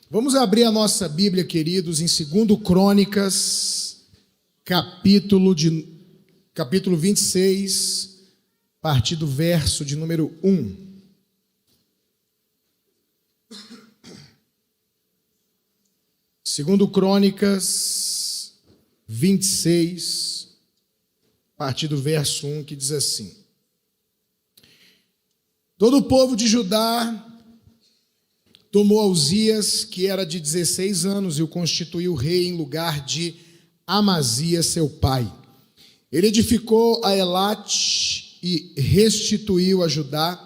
Vamos abrir a nossa Bíblia, queridos, em 2 Crônicas, capítulo 26, a partir do verso de número 1. Segundo Crônicas 26, a partir do verso 1, que diz assim: Todo o povo de Judá tomou a Uzias, que era de 16 anos, e o constituiu rei em lugar de Amazias, seu pai. Ele edificou a Elate e restituiu a Judá,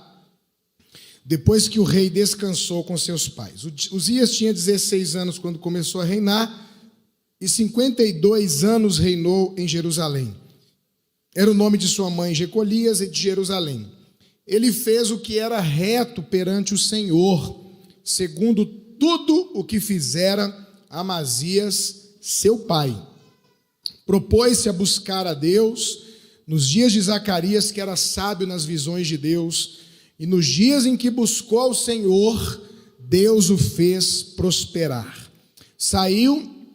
depois que o rei descansou com seus pais. Uzias tinha 16 anos quando começou a reinar, e 52 anos reinou em Jerusalém. Era o nome de sua mãe Jecolias, e de Jerusalém. Ele fez o que era reto perante o Senhor, segundo tudo o que fizera Amazias, seu pai. Propôs-se a buscar a Deus nos dias de Zacarias, que era sábio nas visões de Deus, e nos dias em que buscou ao Senhor, Deus o fez prosperar. Saiu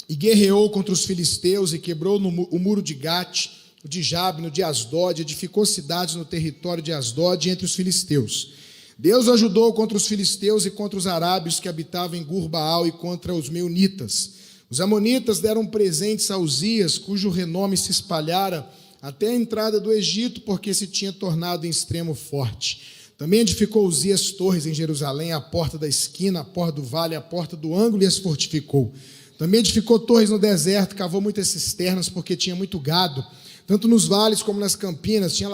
e guerreou contra os filisteus e quebrou o muro de Gate, o de Jabne, o de Asdod, edificou cidades no território de Asdod entre os filisteus. Deus o ajudou contra os filisteus e contra os arábios que habitavam em Gur-Baal e contra os meunitas. Os amonitas deram presentes a Uzias, cujo renome se espalhara até a entrada do Egito, porque se tinha tornado em extremo forte. Também edificou Uzias torres em Jerusalém, a porta da esquina, a porta do vale, a porta do ângulo, e as fortificou. Também edificou torres no deserto, cavou muitas cisternas, porque tinha muito gado, tanto nos vales como nas campinas. Tinha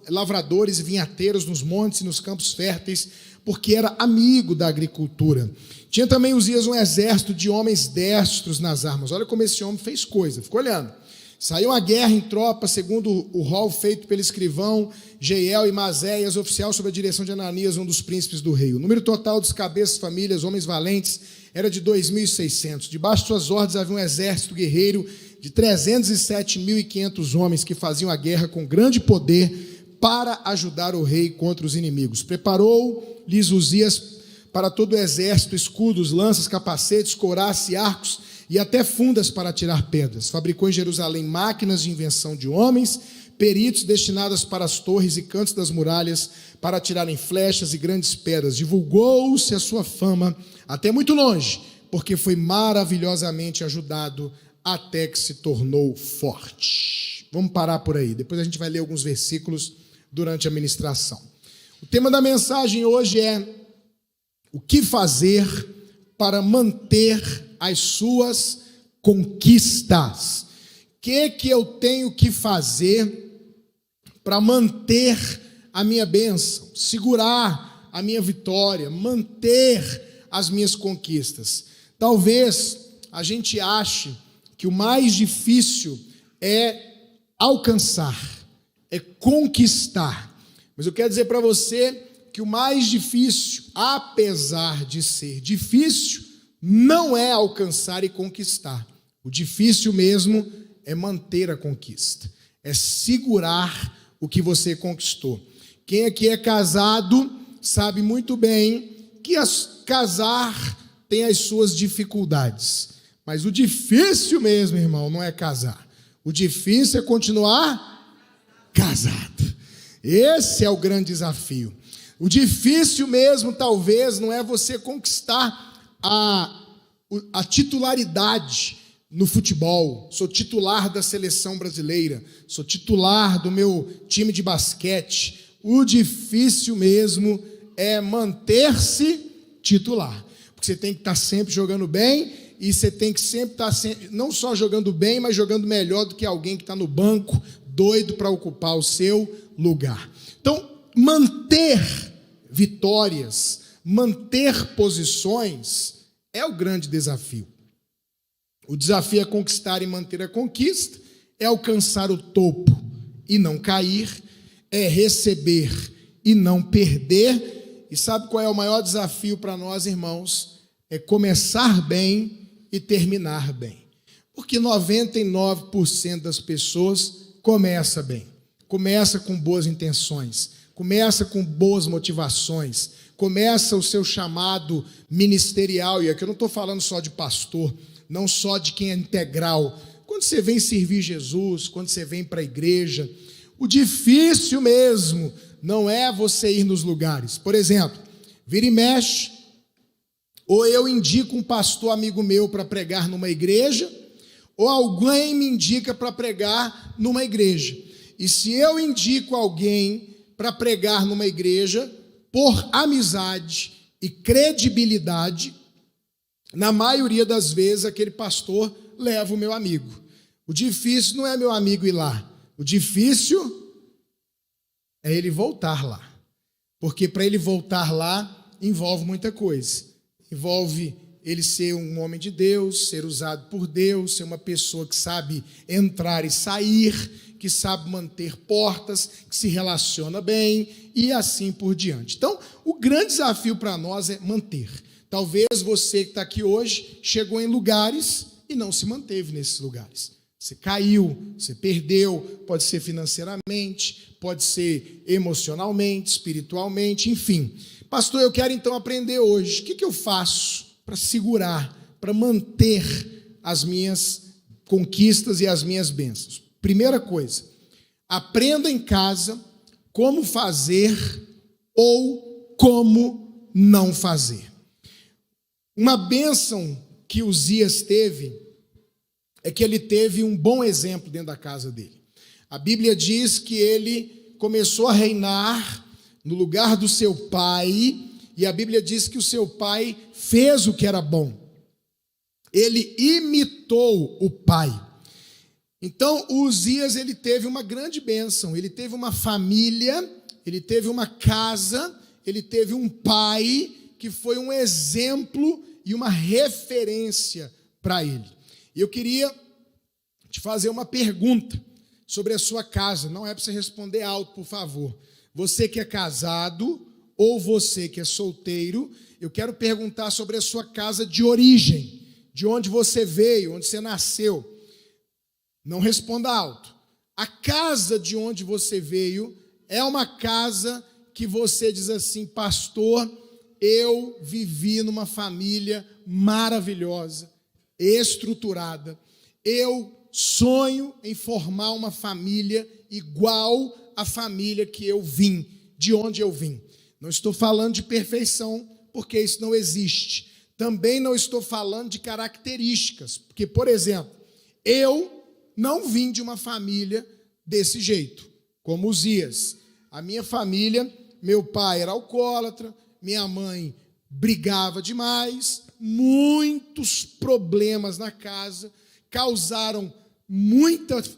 lavradores e vinhateiros nos montes e nos campos férteis, porque era amigo da agricultura. Tinha também Uzias um exército de homens destros nas armas. Olha como esse homem fez coisa, ficou olhando. Saiu a guerra em tropa, segundo o rol feito pelo escrivão Jeiel e Mazéias, oficial sob a direção de Ananias, um dos príncipes do rei. O número total dos cabeças, famílias, homens valentes, era de 2.600. Debaixo de suas ordens havia um exército guerreiro de 307.500 homens que faziam a guerra com grande poder para ajudar o rei contra os inimigos. Preparou-lhes Uzias para todo o exército escudos, lanças, capacetes, couraças, arcos e até fundas para atirar pedras. Fabricou em Jerusalém máquinas de invenção de homens, peritos destinadas para as torres e cantos das muralhas, para atirarem flechas e grandes pedras. Divulgou-se a sua fama até muito longe, porque foi maravilhosamente ajudado até que se tornou forte. Vamos parar por aí, depois a gente vai ler alguns versículos durante a ministração. O tema da mensagem hoje é: o que fazer para manter as suas conquistas? O que eu tenho que fazer para manter a minha bênção, segurar a minha vitória, manter as minhas conquistas? Talvez a gente ache que o mais difícil é alcançar, é conquistar. Mas eu quero dizer para você que o mais difícil, apesar de ser difícil, não é alcançar e conquistar. O difícil mesmo é manter a conquista, é segurar o que você conquistou. Quem aqui é casado sabe muito bem que casar tem as suas dificuldades. Mas o difícil mesmo, irmão, não é casar. O difícil é continuar casado. Esse é o grande desafio. O difícil mesmo, talvez, não é você conquistar a titularidade no futebol. Sou titular da seleção brasileira. Sou titular do meu time de basquete. O difícil mesmo é manter-se titular. Porque você tem que estar sempre jogando bem. E você tem que sempre estar não só jogando bem, mas jogando melhor do que alguém que está no banco, doido para ocupar o seu lugar. Então, manter vitórias, manter posições é o grande desafio. O desafio é conquistar e manter a conquista, é alcançar o topo e não cair, é receber e não perder. E sabe qual é o maior desafio para nós, irmãos? É começar bem e terminar bem. Porque 99% das pessoas começa bem, começa com boas intenções, começa com boas motivações, começa o seu chamado ministerial, e aqui eu não estou falando só de pastor, não só de quem é integral. Quando você vem servir Jesus, quando você vem para a igreja, o difícil mesmo não é você ir nos lugares. Por exemplo, vira e mexe, ou eu indico um pastor amigo meu para pregar numa igreja, ou alguém me indica para pregar numa igreja. E se eu indico alguém para pregar numa igreja, por amizade e credibilidade, na maioria das vezes aquele pastor leva o meu amigo. O difícil não é meu amigo ir lá, o difícil é ele voltar lá. Porque para ele voltar lá envolve muita coisa. Envolve ele ser um homem de Deus, ser usado por Deus, ser uma pessoa que sabe entrar e sair, que sabe manter portas, que se relaciona bem e assim por diante. Então, o grande desafio para nós é manter. Talvez você que está aqui hoje chegou em lugares e não se manteve nesses lugares. Você caiu, você perdeu, pode ser financeiramente, pode ser emocionalmente, espiritualmente, enfim. Pastor, eu quero então aprender hoje. O que eu faço para segurar, para manter as minhas conquistas e as minhas bênçãos? Primeira coisa, aprenda em casa como fazer ou como não fazer. Uma bênção que Uzias teve é que ele teve um bom exemplo dentro da casa dele. A Bíblia diz que ele começou a reinar no lugar do seu pai, e a Bíblia diz que o seu pai fez o que era bom. Ele imitou o pai. Então, Uzias, ele teve uma grande bênção, ele teve uma família, ele teve uma casa, ele teve um pai que foi um exemplo e uma referência para ele. E eu queria te fazer uma pergunta sobre a sua casa. Não é para você responder alto, por favor. Você que é casado ou você que é solteiro, eu quero perguntar sobre a sua casa de origem, de onde você veio, onde você nasceu. Não responda alto. A casa de onde você veio é uma casa que você diz assim: pastor, eu vivi numa família maravilhosa, estruturada. Eu sonho em formar uma família igual à família que eu vim, de onde eu vim. Não estou falando de perfeição, porque isso não existe. Também não estou falando de características, porque, por exemplo, eu não vim de uma família desse jeito, como Uzias. A minha família, meu pai era alcoólatra, minha mãe brigava demais, muitos problemas na casa, causaram muitos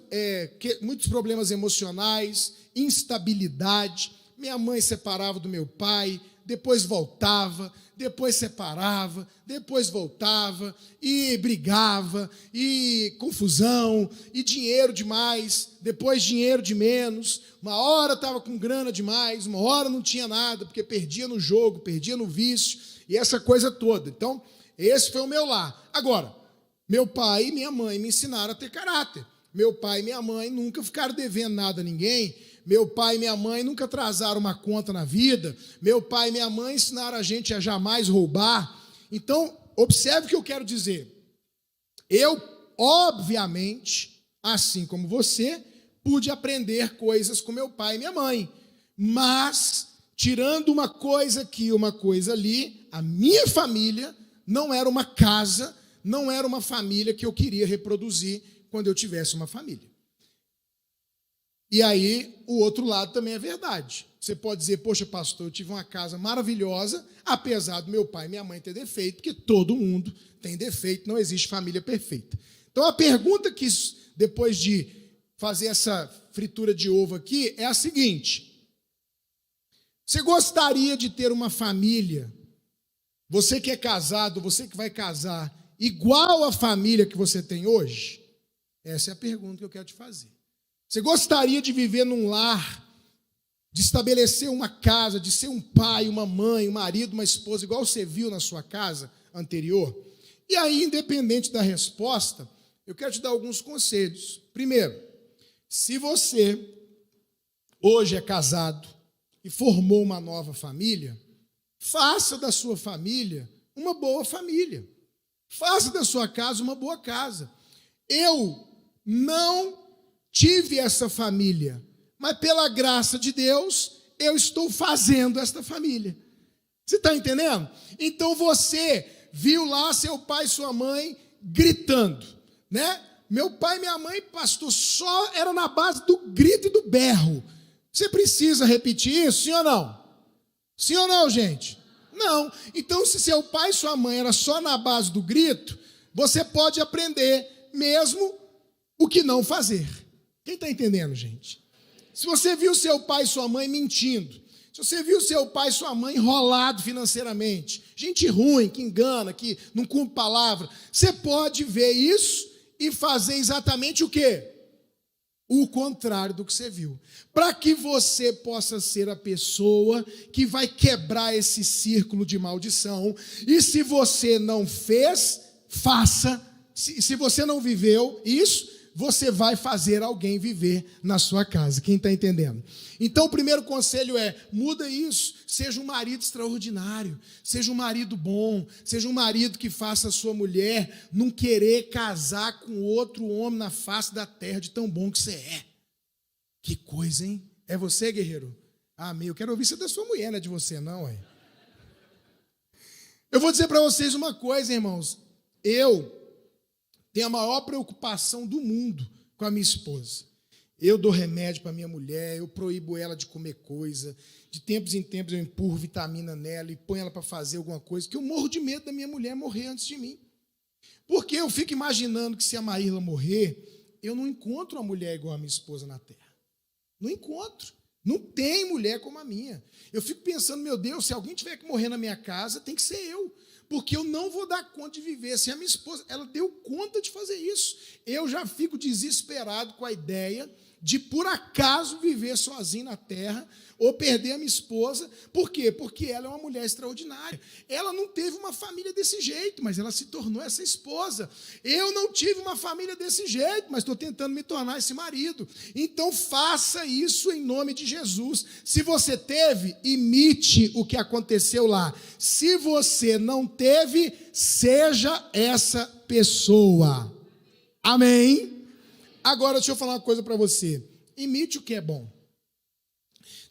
problemas emocionais, instabilidade. Minha mãe separava do meu pai, depois voltava, depois separava, depois voltava, e brigava, e confusão, e dinheiro demais, depois dinheiro de menos. Uma hora estava com grana demais, uma hora não tinha nada, porque perdia no jogo, perdia no vício, e essa coisa toda. Então, esse foi o meu lar. Agora, meu pai e minha mãe me ensinaram a ter caráter. Meu pai e minha mãe nunca ficaram devendo nada a ninguém. Meu pai e minha mãe nunca atrasaram uma conta na vida. Meu pai e minha mãe ensinaram a gente a jamais roubar. Então, observe o que eu quero dizer. Eu, obviamente, assim como você, pude aprender coisas com meu pai e minha mãe. Mas, tirando uma coisa aqui, uma coisa ali, a minha família não era uma casa, não era uma família que eu queria reproduzir quando eu tivesse uma família. E aí, o outro lado também é verdade. Você pode dizer: poxa, pastor, eu tive uma casa maravilhosa, apesar do meu pai e minha mãe ter defeito, porque todo mundo tem defeito, não existe família perfeita. Então, a pergunta que, depois de fazer essa fritura de ovo aqui, é a seguinte: você gostaria de ter uma família, você que é casado, você que vai casar, igual à família que você tem hoje? Essa é a pergunta que eu quero te fazer. Você gostaria de viver num lar, de estabelecer uma casa, de ser um pai, uma mãe, um marido, uma esposa, igual você viu na sua casa anterior? E aí, independente da resposta, eu quero te dar alguns conselhos. Primeiro, se você hoje é casado e formou uma nova família, Faça da sua família uma boa família. Faça da sua casa uma boa casa. Eu não tive essa família, mas pela graça de Deus, eu estou fazendo esta família. Você está entendendo? Então você viu lá seu pai e sua mãe gritando, né? Meu pai e minha mãe, pastor, só era na base do grito e do berro. Você precisa repetir isso, sim ou não? Sim ou não, gente? Não. Então, se seu pai e sua mãe era só na base do grito, você pode aprender mesmo o que não fazer. Quem está entendendo, gente? Se você viu seu pai e sua mãe mentindo, se você viu seu pai e sua mãe enrolado financeiramente, gente ruim, que engana, que não cumpre palavra, você pode ver isso e fazer exatamente o quê? O contrário do que você viu. Para que você possa ser a pessoa que vai quebrar esse círculo de maldição. E se você não fez, faça. Se você não viveu isso, você vai fazer alguém viver na sua casa. Quem está entendendo? Então, o primeiro conselho é, muda isso. Seja um marido extraordinário. Seja um marido bom. Seja um marido que faça a sua mulher não querer casar com outro homem na face da terra de tão bom que você é. Que coisa, hein? É você, guerreiro? Amém. Eu quero ouvir isso da sua mulher, não é de você, não, é? Eu vou dizer para vocês uma coisa, irmãos. Eu tenho a maior preocupação do mundo com a minha esposa. Eu dou remédio para minha mulher, eu proíbo ela de comer coisa. De tempos em tempos eu empurro vitamina nela e ponho ela para fazer alguma coisa, que eu morro de medo da minha mulher morrer antes de mim. Porque eu fico imaginando que se a Maíla morrer, eu não encontro uma mulher igual a minha esposa na terra. Não encontro. Não tem mulher como a minha. Eu fico pensando, meu Deus, se alguém tiver que morrer na minha casa, tem que ser eu. Porque eu não vou dar conta de viver. Se a minha esposa, ela deu conta de fazer isso. Eu já fico desesperado com a ideia de, por acaso, viver sozinho na terra ou perder a minha esposa. Por quê? Porque ela é uma mulher extraordinária. Ela não teve uma família desse jeito, mas ela se tornou essa esposa. Eu não tive uma família desse jeito, mas estou tentando me tornar esse marido. Então, faça isso em nome de Jesus. Se você teve, imite o que aconteceu lá. Se você não teve, seja essa pessoa. Amém? Agora, deixa eu falar uma coisa para você. Imite o que é bom.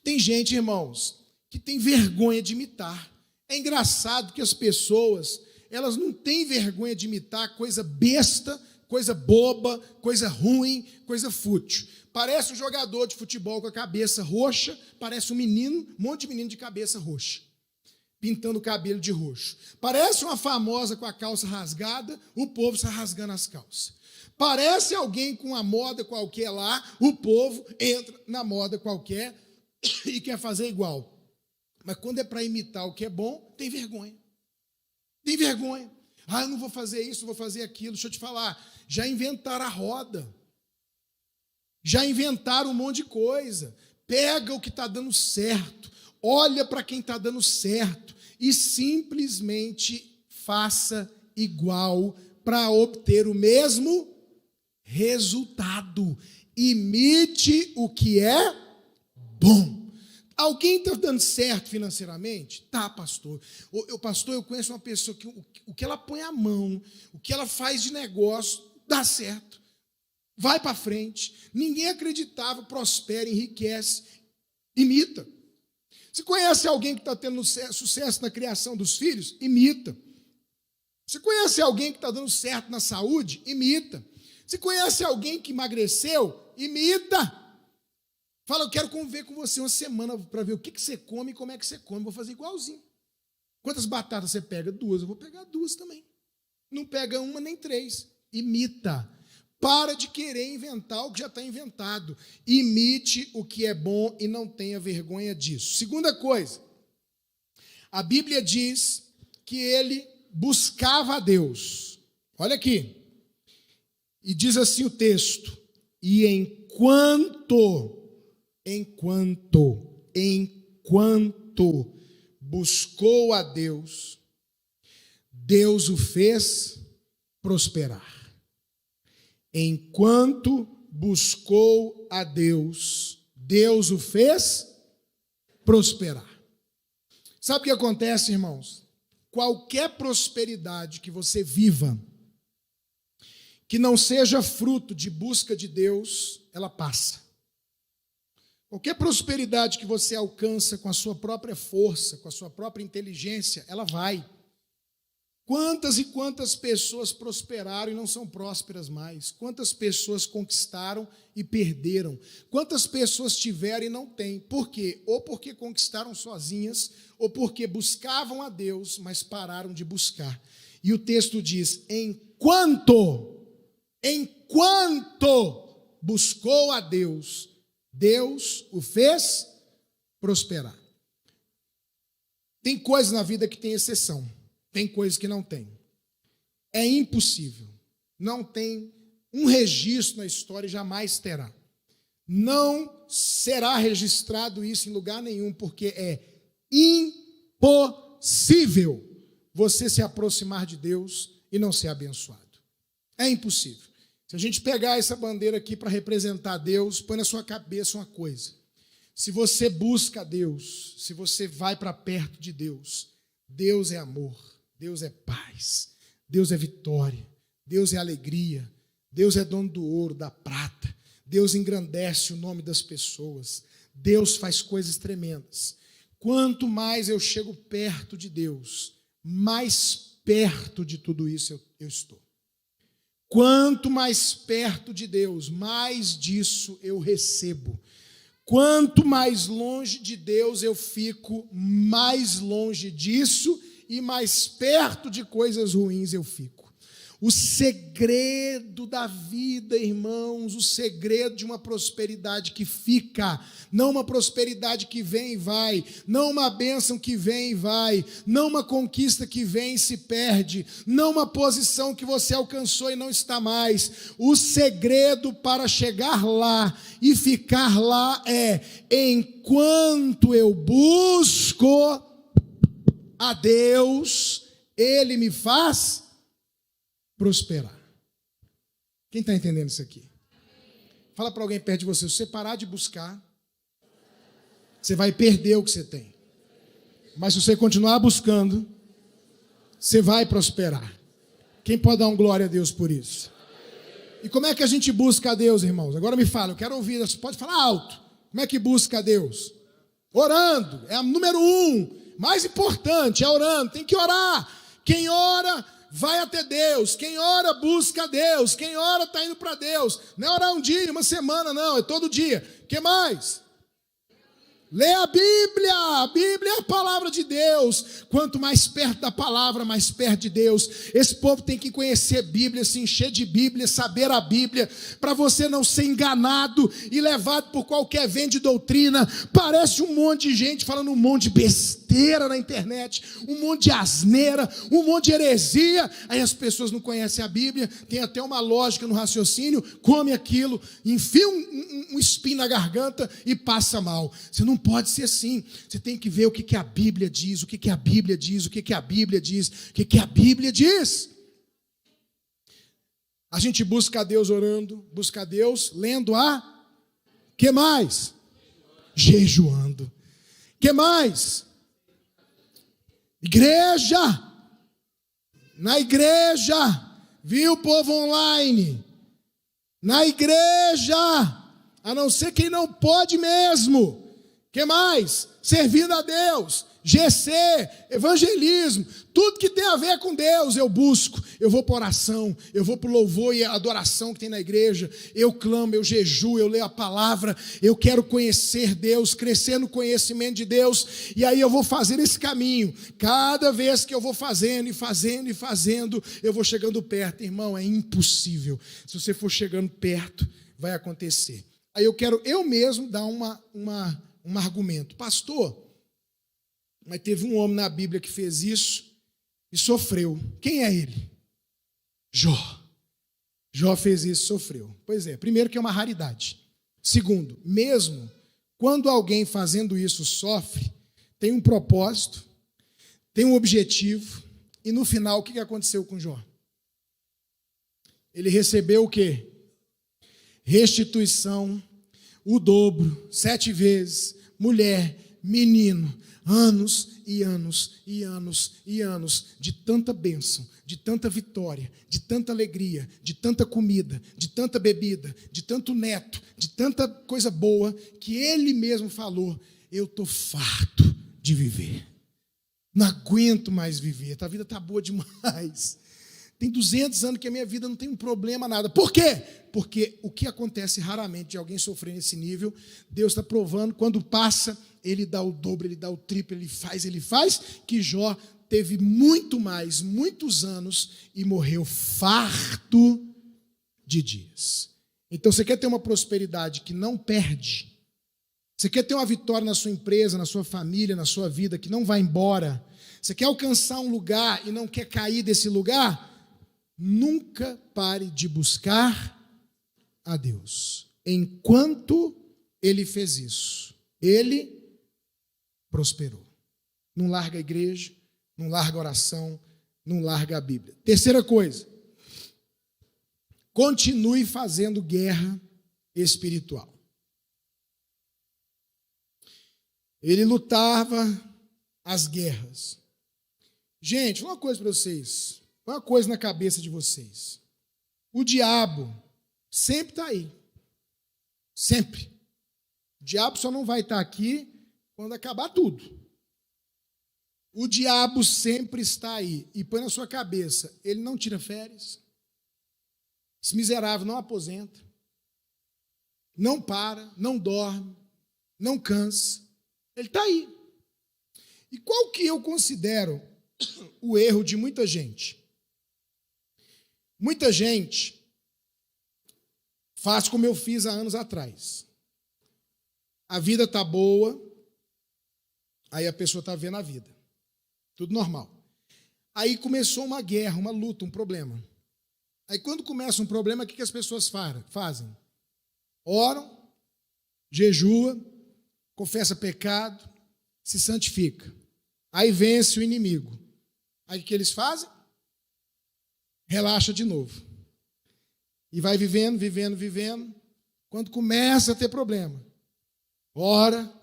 Tem gente, irmãos, que tem vergonha de imitar. É engraçado que as pessoas, elas não têm vergonha de imitar coisa besta, coisa boba, coisa ruim, coisa fútil. Parece um jogador de futebol com a cabeça roxa, parece um menino, um monte de menino de cabeça roxa, pintando o cabelo de roxo. Parece uma famosa com a calça rasgada, o povo está rasgando as calças. Parece alguém com uma moda qualquer lá, o povo entra na moda qualquer e quer fazer igual. Mas quando é para imitar o que é bom, tem vergonha. Tem vergonha. Ah, eu não vou fazer isso, não vou fazer aquilo. Deixa eu te falar, já inventaram a roda. Já inventaram um monte de coisa. Pega o que está dando certo, olha para quem está dando certo e simplesmente faça igual para obter o mesmo resultado. Imite o que é bom. Alguém está dando certo financeiramente? Tá, pastor. Pastor, eu conheço uma pessoa que o que ela põe a mão, o que ela faz de negócio, dá certo. Vai para frente. Ninguém acreditava, prospera, enriquece. Imita. Você conhece alguém que está tendo sucesso na criação dos filhos? Imita. Você conhece alguém que está dando certo na saúde? Imita. Você conhece alguém que emagreceu? Imita. Fala, eu quero conviver com você uma semana para ver o que você come e como é que você come. Vou fazer igualzinho. Quantas batatas você pega? 2. Eu vou pegar 2 também. Não pega 1 nem 3. Imita. Para de querer inventar o que já está inventado. Imite o que é bom e não tenha vergonha disso. Segunda coisa, a Bíblia diz que ele buscava a Deus. Olha aqui. E diz assim o texto: e enquanto buscou a Deus, Deus o fez prosperar. Enquanto buscou a Deus, Deus o fez prosperar. Sabe o que acontece, irmãos? Qualquer prosperidade que você viva, que não seja fruto de busca de Deus, ela passa. Qualquer prosperidade que você alcança com a sua própria força, com a sua própria inteligência, ela vai. Quantas e quantas pessoas prosperaram e não são prósperas mais? Quantas pessoas conquistaram e perderam? Quantas pessoas tiveram e não têm? Por quê? Ou porque conquistaram sozinhas, ou porque buscavam a Deus, mas pararam de buscar. E o texto diz, enquanto buscou a Deus, Deus o fez prosperar. Tem coisas na vida que tem exceção. Tem coisas que não tem. É impossível. Não tem um registro na história e jamais terá. Não será registrado isso em lugar nenhum, porque é impossível você se aproximar de Deus e não ser abençoado. É impossível. Se a gente pegar essa bandeira aqui para representar Deus, põe na sua cabeça uma coisa. Se você busca Deus, se você vai para perto de Deus, Deus é amor. Deus é paz, Deus é vitória, Deus é alegria, Deus é dono do ouro, da prata, Deus engrandece o nome das pessoas, Deus faz coisas tremendas. Quanto mais eu chego perto de Deus, mais perto de tudo isso eu estou. Quanto mais perto de Deus, mais disso eu recebo. Quanto mais longe de Deus eu fico, mais longe disso e mais perto de coisas ruins eu fico. O segredo da vida, irmãos, o segredo de uma prosperidade que fica, não uma prosperidade que vem e vai, não uma bênção que vem e vai, não uma conquista que vem e se perde, não uma posição que você alcançou e não está mais. O segredo para chegar lá e ficar lá é, enquanto eu busco a Deus, Ele me faz prosperar. Quem está entendendo isso aqui? Fala para alguém perto de você, se você parar de buscar, você vai perder o que você tem. Mas se você continuar buscando, você vai prosperar. Quem pode dar um glória a Deus por isso? E como é que a gente busca a Deus, irmãos? Agora me fala, eu quero ouvir, você pode falar alto. Como é que busca a Deus? Orando, é a número 1. Mais importante é orando, tem que orar. Quem ora vai até Deus, quem ora busca a Deus, quem ora está indo para Deus. Não é orar um dia, uma semana, não, é todo dia. O que mais? Lê a Bíblia é a palavra de Deus. Quanto mais perto da palavra, mais perto de Deus. Esse povo tem que conhecer a Bíblia, se encher de Bíblia, saber a Bíblia, para você não ser enganado e levado por qualquer vento de doutrina. Parece um monte de gente falando um monte de besteira na internet, um monte de asneira, um monte de heresia. Aí as pessoas não conhecem a Bíblia, tem até uma lógica no raciocínio, come aquilo, enfia um espinho na garganta e passa mal. Você não pode ser assim. Você tem que ver o que a Bíblia diz, o que a Bíblia diz, o que a Bíblia diz, o que a Bíblia diz. A gente busca a Deus orando, busca a Deus lendo que mais? Jejuando. Que mais? Igreja. Na igreja. Viu, povo online? Na igreja. A não ser quem não pode mesmo. Que mais? Servindo a Deus, GC, evangelismo, tudo que tem a ver com Deus eu busco. Eu vou para oração, eu vou para o louvor e a adoração que tem na igreja, eu clamo, eu jejuo, eu leio a palavra, eu quero conhecer Deus, crescer no conhecimento de Deus, e aí eu vou fazer esse caminho. Cada vez que eu vou fazendo, eu vou chegando perto. Irmão, é impossível. Se você for chegando perto, vai acontecer. Aí eu quero eu mesmo dar um argumento. Pastor, mas teve um homem na Bíblia que fez isso e sofreu. Quem é ele? Jó. Jó fez isso e sofreu. Pois é, primeiro que é uma raridade. Segundo, mesmo quando alguém fazendo isso sofre, tem um propósito, tem um objetivo, e no final o que aconteceu com Jó? Ele recebeu o quê? Restituição, o dobro, 7 vezes, mulher, menino, Anos e anos e anos e anos de tanta bênção, de tanta vitória, de tanta alegria, de tanta comida, de tanta bebida, de tanto neto, de tanta coisa boa, que ele mesmo falou: eu estou farto de viver. Não aguento mais viver, a vida está boa demais. Tem 200 anos que a minha vida não tem um problema, nada. Por quê? Porque o que acontece raramente de alguém sofrer nesse nível, Deus está provando, quando passa, ele dá o dobro, ele dá o triplo, ele faz, que Jó teve muito mais, muitos anos, e morreu farto de dias. Então, você quer ter uma prosperidade que não perde? Você quer ter uma vitória na sua empresa, na sua família, na sua vida, que não vai embora? Você quer alcançar um lugar e não quer cair desse lugar? Nunca pare de buscar a Deus. Enquanto ele fez isso, ele prosperou. Não larga a igreja, não larga a oração, não larga a Bíblia. Terceira coisa, continue fazendo guerra espiritual. Ele lutava as guerras. Gente, uma coisa para vocês, uma coisa na cabeça de vocês. O diabo sempre está aí. Sempre. O diabo só não vai estar aqui quando acabar tudo. O diabo sempre está aí. E põe na sua cabeça, ele não tira férias. Esse miserável não aposenta. Não para, não dorme, não cansa. Ele está aí. E qual que eu considero o erro de muita gente? Muita gente faz como eu fiz há anos atrás. A vida está boa, aí a pessoa está vendo a vida. Tudo normal. Aí começou uma guerra, uma luta, um problema. Aí quando começa um problema, o que as pessoas fazem? Oram, jejua, confessa pecado, se santifica. Aí vence o inimigo. Aí o que eles fazem? Relaxa de novo. E vai vivendo. Quando começa a ter problema, ora,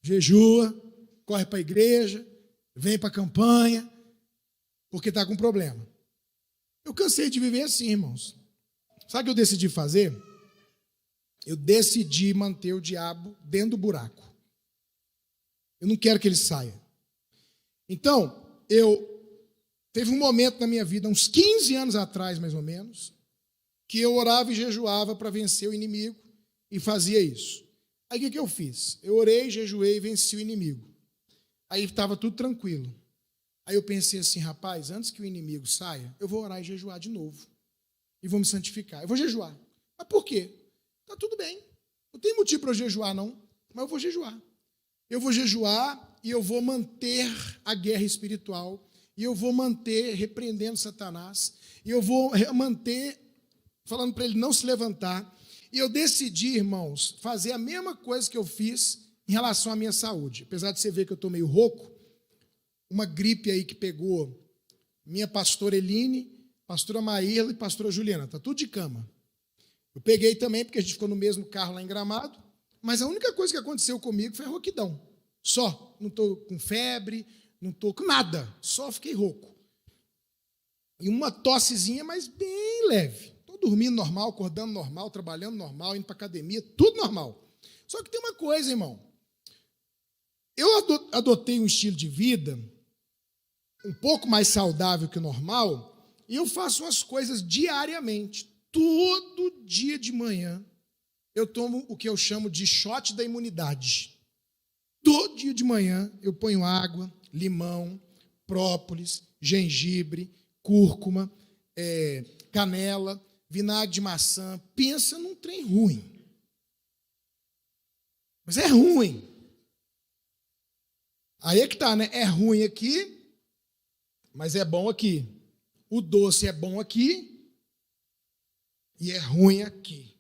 jejua, corre para a igreja, vem para a campanha, porque está com problema. Eu cansei de viver assim, irmãos. Sabe o que eu decidi fazer? Eu decidi manter o diabo dentro do buraco. Eu não quero que ele saia. Então, teve um momento na minha vida, uns 15 anos atrás, mais ou menos, que eu orava e jejuava para vencer o inimigo e fazia isso. Aí o que eu fiz? Eu orei, jejuei e venci o inimigo. Aí estava tudo tranquilo. Aí eu pensei assim, rapaz, antes que o inimigo saia, eu vou orar e jejuar de novo. E vou me santificar. Eu vou jejuar. Mas por quê? Está tudo bem. Não tem motivo para eu jejuar, não. Mas eu vou jejuar. Eu vou jejuar e eu vou manter a guerra espiritual. E eu vou manter repreendendo Satanás. E eu vou manter falando para ele não se levantar. E eu decidi, irmãos, fazer a mesma coisa que eu fiz em relação à minha saúde. Apesar de você ver que eu estou meio rouco, uma gripe aí que pegou minha pastora Eline, pastora Maíla e pastora Juliana. Está tudo de cama. Eu peguei também, porque a gente ficou no mesmo carro lá em Gramado, mas a única coisa que aconteceu comigo foi rouquidão. Só. Não estou com febre, não estou com nada. Só fiquei rouco. E uma tossezinha, mas bem leve. Estou dormindo normal, acordando normal, trabalhando normal, indo para academia, tudo normal. Só que tem uma coisa, irmão. Eu adotei um estilo de vida um pouco mais saudável que o normal e eu faço as coisas diariamente. Todo dia de manhã eu tomo o que eu chamo de shot da imunidade. Todo dia de manhã eu ponho água, limão, própolis, gengibre, cúrcuma, canela, vinagre de maçã. Pensa num trem ruim. Mas é ruim. Aí é que tá, né? É ruim aqui, mas é bom aqui. O doce é bom aqui e é ruim aqui.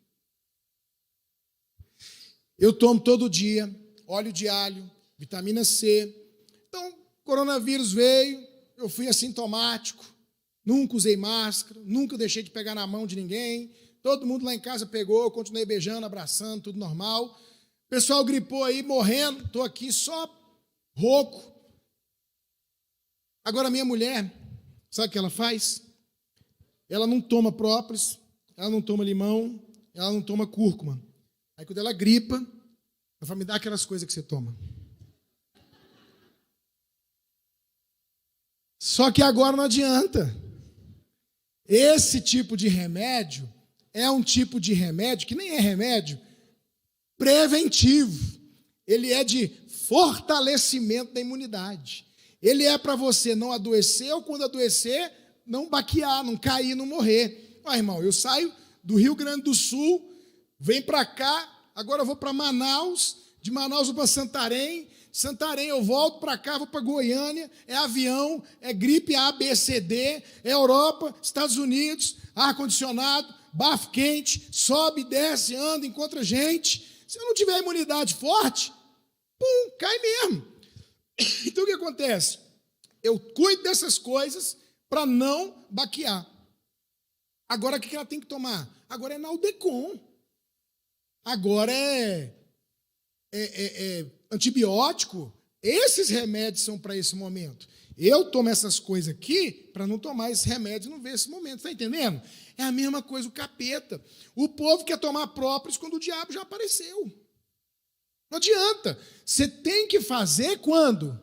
Eu tomo todo dia óleo de alho, vitamina C. Então, coronavírus veio, eu fui assintomático, nunca usei máscara, nunca deixei de pegar na mão de ninguém. Todo mundo lá em casa pegou, eu continuei beijando, abraçando, tudo normal. O pessoal gripou aí, morrendo, estou aqui só rouco. Agora, minha mulher, sabe o que ela faz? Ela não toma própolis, ela não toma limão, ela não toma cúrcuma. Aí, quando ela gripa, ela fala, me dá aquelas coisas que você toma. Só que agora não adianta. Esse tipo de remédio é um tipo de remédio que nem é remédio preventivo. Ele é de fortalecimento da imunidade. Ele é para você não adoecer ou quando adoecer, não baquear, não cair, não morrer. Ah, irmão, eu saio do Rio Grande do Sul, venho para cá, agora eu vou para Manaus, de Manaus eu vou para Santarém, Santarém eu volto para cá, vou para Goiânia, é avião, é gripe A, B, C, D, é Europa, Estados Unidos, ar-condicionado, bafo quente, sobe, desce, anda, encontra gente. Se eu não tiver imunidade forte, pum, cai mesmo. Então o que acontece? Eu cuido dessas coisas para não baquear. Agora o que ela tem que tomar? Agora é Naldecon. Agora é antibiótico. Esses remédios são para esse momento. Eu tomo essas coisas aqui para não tomar esses remédios e não ver esse momento. Está entendendo? É a mesma coisa o capeta. O povo quer tomar própolis quando o diabo já apareceu. Não adianta. Você tem que fazer quando?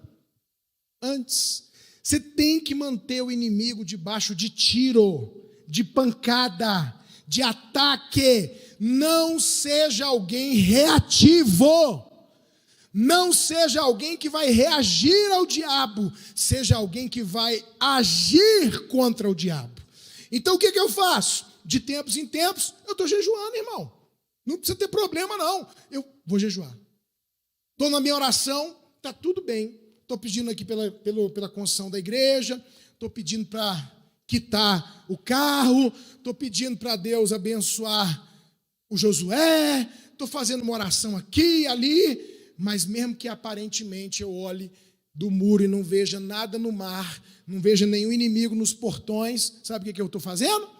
Antes. Você tem que manter o inimigo debaixo de tiro, de pancada, de ataque. Não seja alguém reativo. Não seja alguém que vai reagir ao diabo. Seja alguém que vai agir contra o diabo. Então o que eu faço? De tempos em tempos, eu estou jejuando, irmão. Não precisa ter problema, não. Eu vou jejuar. Estou na minha oração, está tudo bem. Estou pedindo aqui pela construção da igreja, estou pedindo para quitar o carro, estou pedindo para Deus abençoar o Josué, estou fazendo uma oração aqui e ali, mas mesmo que aparentemente eu olhe do muro e não veja nada no mar, não veja nenhum inimigo nos portões, sabe o que eu estou fazendo?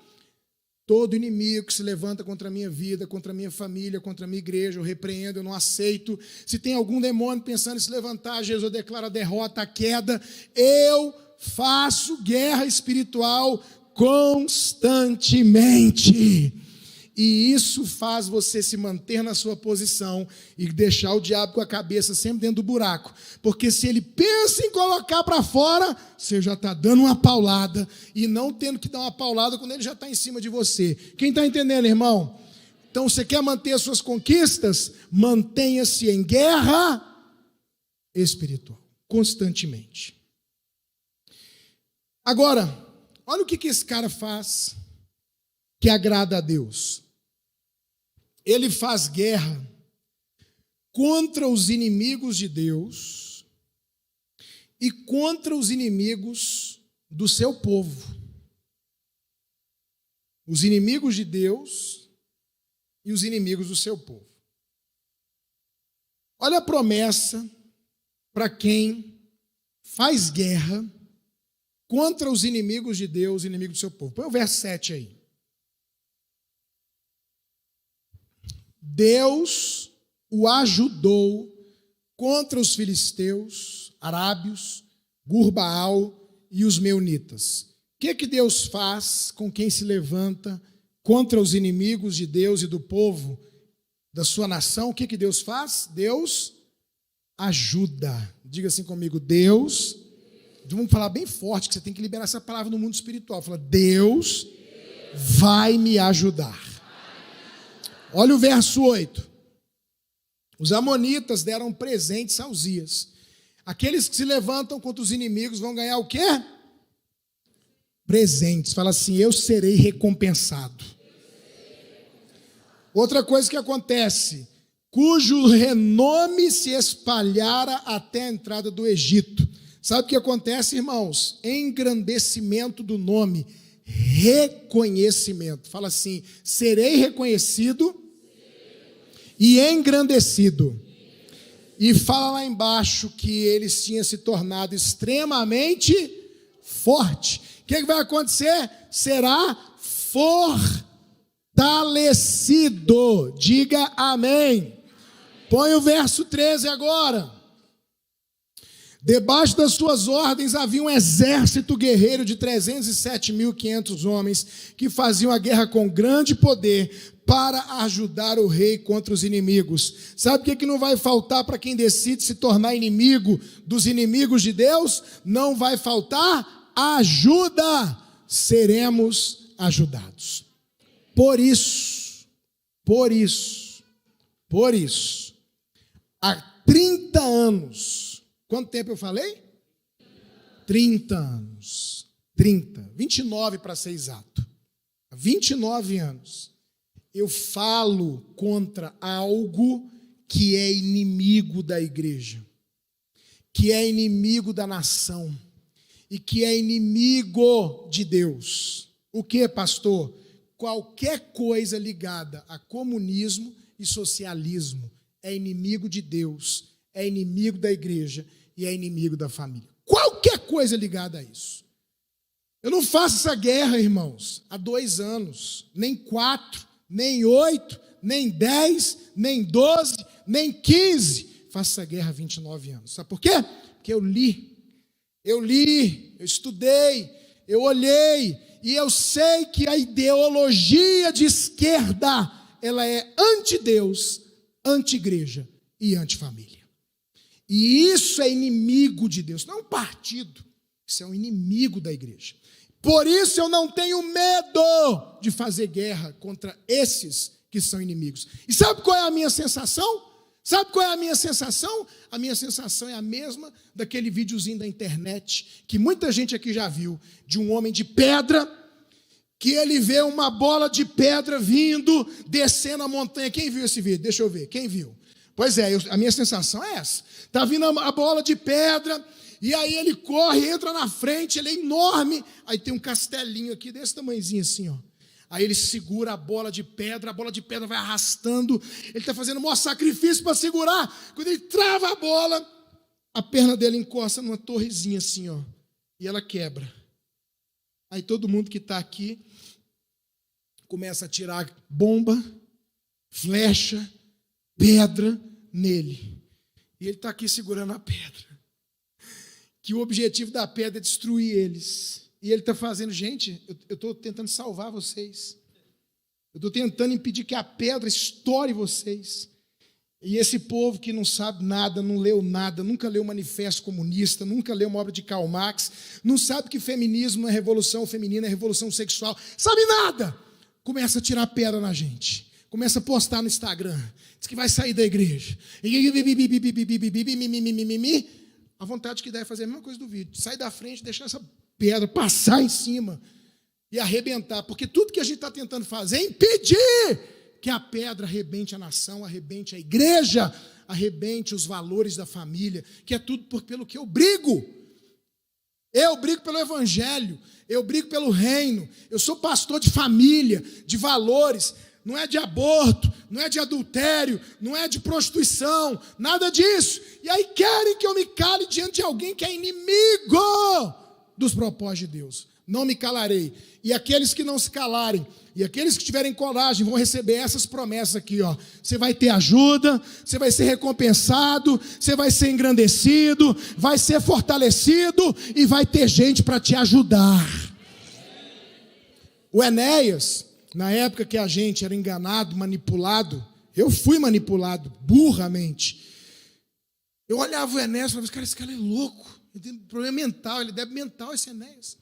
Todo inimigo que se levanta contra a minha vida, contra a minha família, contra a minha igreja, eu repreendo, eu não aceito. Se tem algum demônio pensando em se levantar, Jesus declara a derrota, a queda. Eu faço guerra espiritual constantemente. E isso faz você se manter na sua posição e deixar o diabo com a cabeça sempre dentro do buraco. Porque se ele pensa em colocar para fora, você já está dando uma paulada e não tendo que dar uma paulada quando ele já está em cima de você. Quem está entendendo, irmão? Então, você quer manter as suas conquistas? Mantenha-se em guerra espiritual, constantemente. Agora, olha o que esse cara faz que agrada a Deus. Ele faz guerra contra os inimigos de Deus e contra os inimigos do seu povo. Os inimigos de Deus e os inimigos do seu povo. Olha a promessa para quem faz guerra contra os inimigos de Deus e inimigos do seu povo. Põe o verso 7 aí. Deus o ajudou contra os filisteus, arábios, Gurbaal e os meunitas. O que Deus faz com quem se levanta contra os inimigos de Deus e do povo da sua nação? O que Deus faz? Deus ajuda. Diga assim comigo, Deus. Vamos falar bem forte, que você tem que liberar essa palavra no mundo espiritual. Fala, Deus vai me ajudar. Olha o verso 8. Os amonitas deram presentes a Uzias. Aqueles que se levantam contra os inimigos vão ganhar o quê? Presentes. Fala assim, eu serei recompensado. Outra coisa que acontece, cujo renome se espalhara até a entrada do Egito. Sabe o que acontece, irmãos? Engrandecimento do nome. Reconhecimento. Fala assim, serei reconhecido e engrandecido. E fala lá embaixo que eles tinham se tornado extremamente forte. O que vai acontecer? Será fortalecido. Diga amém. Põe o verso 13 agora. Debaixo das suas ordens havia um exército guerreiro de 307.500 homens que faziam a guerra com grande poder para ajudar o rei contra os inimigos. Sabe o que não vai faltar para quem decide se tornar inimigo dos inimigos de Deus? Não vai faltar ajuda. Seremos ajudados. Por isso, há 30 anos, quanto tempo eu falei? 30 anos, 29 para ser exato, há 29 anos, eu falo contra algo que é inimigo da igreja, que é inimigo da nação, e que é inimigo de Deus. O que, pastor? Qualquer coisa ligada a comunismo e socialismo é inimigo de Deus, é inimigo da igreja e é inimigo da família. Qualquer coisa ligada a isso. Eu não faço essa guerra, irmãos, há 2 anos, nem 4, nem 8, nem 10, nem 12, nem 15. Faço essa guerra há 29 anos. Sabe por quê? Porque eu li, eu estudei, eu olhei, e eu sei que a ideologia de esquerda, ela é anti-Deus, anti-igreja e anti-família. E isso é inimigo de Deus, não é um partido, isso é um inimigo da igreja. Por isso eu não tenho medo de fazer guerra contra esses que são inimigos. E sabe qual é a minha sensação? Sabe qual é a minha sensação? A minha sensação é a mesma daquele videozinho da internet, que muita gente aqui já viu, de um homem de pedra, que ele vê uma bola de pedra vindo, descendo a montanha. Quem viu esse vídeo? Deixa eu ver, quem viu? Pois é, a minha sensação é essa. Está vindo a bola de pedra, e aí ele corre, entra na frente, ele é enorme, aí tem um castelinho aqui, desse tamanhozinho assim, ó. Aí ele segura a bola de pedra vai arrastando, ele está fazendo o maior sacrifício para segurar. Quando ele trava a bola, a perna dele encosta numa torrezinha assim, ó, e ela quebra. Aí todo mundo que está aqui começa a tirar bomba, flecha, pedra nele. E ele está aqui segurando a pedra. Que o objetivo da pedra é destruir eles. E ele está fazendo, gente, eu estou tentando salvar vocês. Eu estou tentando impedir que a pedra estoure vocês. E esse povo que não sabe nada, não leu nada, nunca leu o Manifesto Comunista, nunca leu uma obra de Karl Marx, não sabe que feminismo não é revolução feminina, é revolução sexual, sabe nada. Começa a tirar pedra na gente. Começa a postar no Instagram. Diz que vai sair da igreja. A vontade que dá é fazer a mesma coisa do vídeo. Sair da frente, deixar essa pedra passar em cima e arrebentar. Porque tudo que a gente está tentando fazer é impedir que a pedra arrebente a nação, arrebente a igreja, arrebente os valores da família, que é tudo pelo que eu brigo. Eu brigo pelo evangelho, eu brigo pelo reino, eu sou pastor de família, de valores, não é de aborto, não é de adultério, não é de prostituição, nada disso. E aí querem que eu me cale diante de alguém que é inimigo dos propósitos de Deus. Não me calarei. E aqueles que não se calarem, e aqueles que tiverem coragem, vão receber essas promessas aqui, ó. Você vai ter ajuda, você vai ser recompensado, você vai ser engrandecido, vai ser fortalecido e vai ter gente para te ajudar. O Enéas, na época que a gente era enganado, manipulado, eu fui manipulado burramente. Eu olhava o Enéas e falava, cara, esse cara é louco, ele tem problema mental, ele deve mental esse Enéas.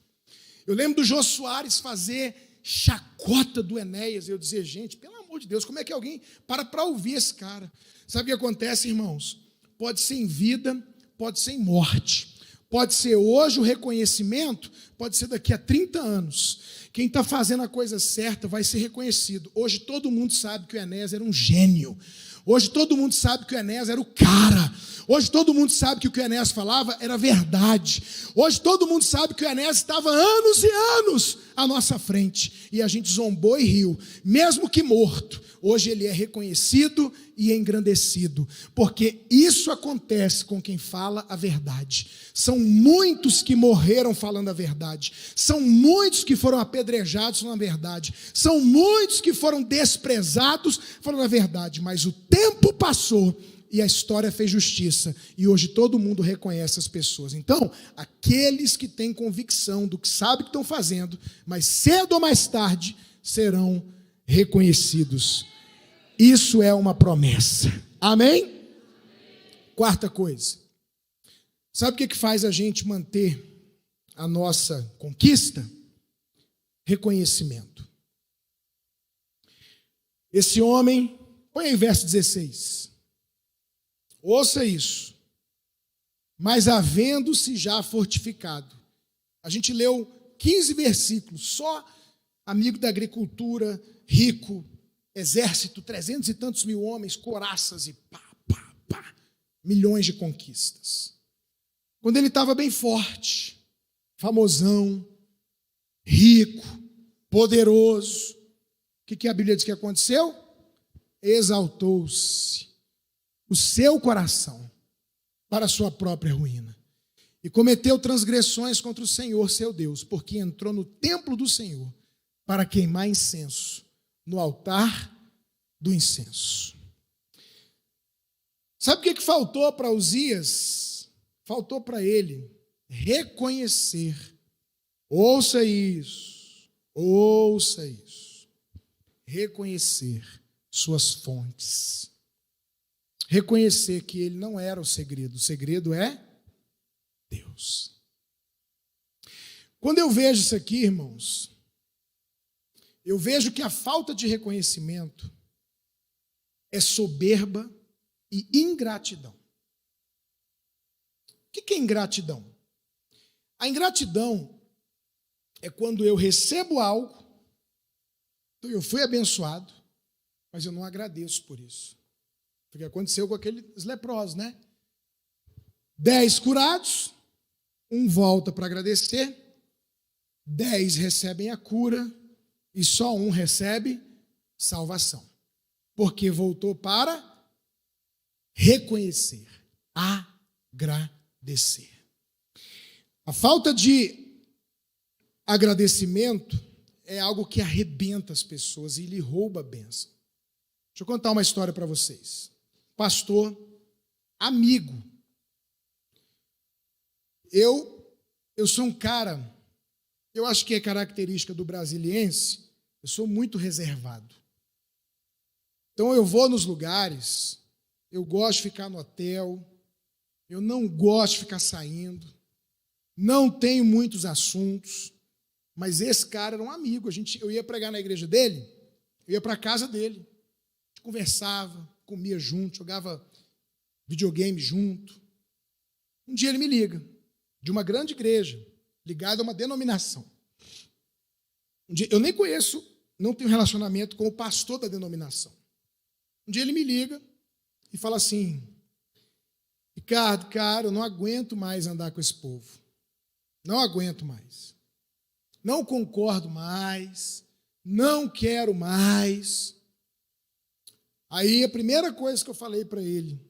Eu lembro do Jô Soares fazer chacota do Enéas, eu dizia, gente, pelo amor de Deus, como é que alguém para ouvir esse cara? Sabe o que acontece, irmãos? Pode ser em vida, pode ser em morte. Pode ser hoje o reconhecimento, pode ser daqui a 30 anos. Quem está fazendo a coisa certa vai ser reconhecido. Hoje todo mundo sabe que o Enéas era um gênio. Hoje todo mundo sabe que o Enéas era o cara. Hoje todo mundo sabe que o que o Enéas falava era verdade. Hoje todo mundo sabe que o Enéas estava anos e anos à nossa frente. E a gente zombou e riu. Mesmo que morto, hoje ele é reconhecido e engrandecido. Porque isso acontece com quem fala a verdade. São muitos que morreram falando a verdade. São muitos que foram apedrejados falando a verdade. São muitos que foram desprezados falando a verdade. Mas o tempo passou e a história fez justiça. E hoje todo mundo reconhece as pessoas. Então, aqueles que têm convicção do que sabem que estão fazendo, mas cedo ou mais tarde serão reconhecidos. Isso é uma promessa. Amém? Quarta coisa. Sabe o que faz a gente manter a nossa conquista? Reconhecimento. Esse homem, põe aí verso 16. Ouça isso. Mas havendo-se já fortificado. A gente leu 15 versículos, só amigo da agricultura, rico, exército, 300 e tantos mil homens, coraças e pá, milhões de conquistas. Quando ele estava bem forte, famosão, rico, poderoso, o que a Bíblia diz que aconteceu? Exaltou-se o seu coração para a sua própria ruína e cometeu transgressões contra o Senhor, seu Deus, porque entrou no templo do Senhor para queimar incenso no altar do incenso. Sabe o que faltou para Uzias? Faltou para ele reconhecer. Ouça isso. Reconhecer suas fontes. Reconhecer que ele não era o segredo é Deus. Quando eu vejo isso aqui, irmãos, eu vejo que a falta de reconhecimento é soberba e ingratidão. O que é ingratidão? A ingratidão é quando eu recebo algo, então eu fui abençoado, mas eu não agradeço por isso. Foi o que aconteceu com aqueles leprosos, né? 10 curados, um volta para agradecer, 10 recebem a cura e só um recebe salvação. Porque voltou para reconhecer, agradecer. A falta de agradecimento é algo que arrebenta as pessoas e lhe rouba a bênção. Deixa eu contar uma história para vocês. Pastor, amigo. Eu sou um cara, eu acho que é característica do brasiliense, eu sou muito reservado. Então eu vou nos lugares, eu gosto de ficar no hotel, eu não gosto de ficar saindo, não tenho muitos assuntos, mas esse cara era um amigo. Eu ia pregar na igreja dele, eu ia para a casa dele, conversava, comia junto, jogava videogame junto. Um dia ele me liga, de uma grande igreja, ligada a uma denominação. Um dia, eu nem conheço, não tenho relacionamento com o pastor da denominação. Um dia ele me liga e fala assim: Ricardo, cara, eu não aguento mais andar com esse povo. Não aguento mais. Não concordo mais. Não quero mais. Aí a primeira coisa que eu falei para ele,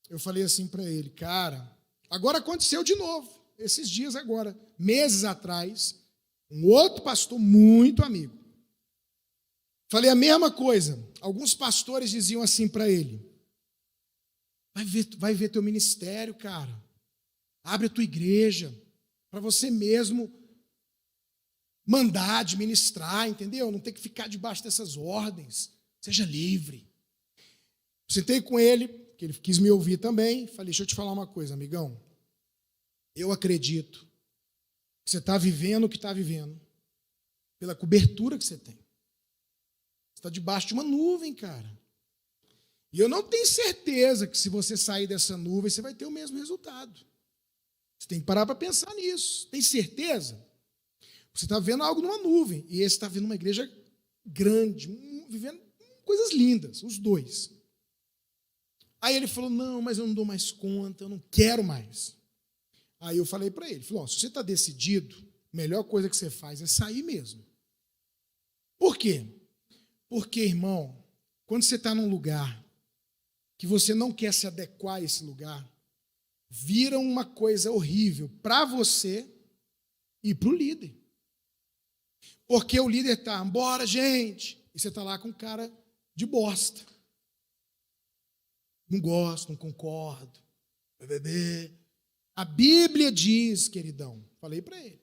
eu falei assim para ele: cara, agora aconteceu de novo, esses dias agora, meses atrás, um outro pastor muito amigo. Falei a mesma coisa. Alguns pastores diziam assim para ele: vai ver teu ministério, cara. Abre a tua igreja para você mesmo mandar, administrar, entendeu? Não tem que ficar debaixo dessas ordens. Seja livre. Sentei com ele, que ele quis me ouvir também. Falei: deixa eu te falar uma coisa, amigão. Eu acredito que você está vivendo o que está vivendo pela cobertura que você tem. Você está debaixo de uma nuvem, cara. E eu não tenho certeza que se você sair dessa nuvem, você vai ter o mesmo resultado. Você tem que parar para pensar nisso. Tem certeza? Você está vendo algo numa nuvem, e esse está vendo uma igreja grande, vivendo coisas lindas, os dois. Aí ele falou: não, mas eu não dou mais conta, eu não quero mais. Aí eu falei para ele, falou: se você está decidido, a melhor coisa que você faz é sair mesmo. Por quê? Porque, irmão, quando você está num lugar que você não quer se adequar a esse lugar, vira uma coisa horrível para você e para o líder. Porque o líder está: bora, gente, e você está lá com cara de bosta. Não gosto, não concordo. A Bíblia diz, queridão, falei para ele,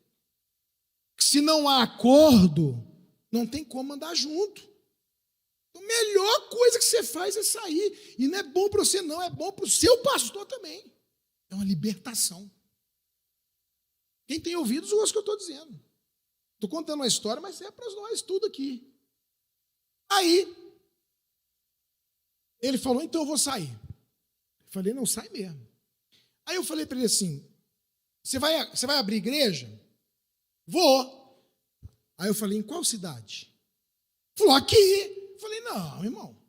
que se não há acordo, não tem como andar junto. A melhor coisa que você faz é sair. E não é bom para você, não, é bom para o seu pastor também. É uma libertação. Quem tem ouvidos ouça o que eu estou dizendo. Estou contando uma história, mas é para nós tudo aqui. Aí, ele falou, então eu vou sair. Eu falei, não, sai mesmo. Aí eu falei para ele assim, você vai abrir igreja? Vou. Aí eu falei, em qual cidade? Falou, aqui. Eu falei, não, irmão.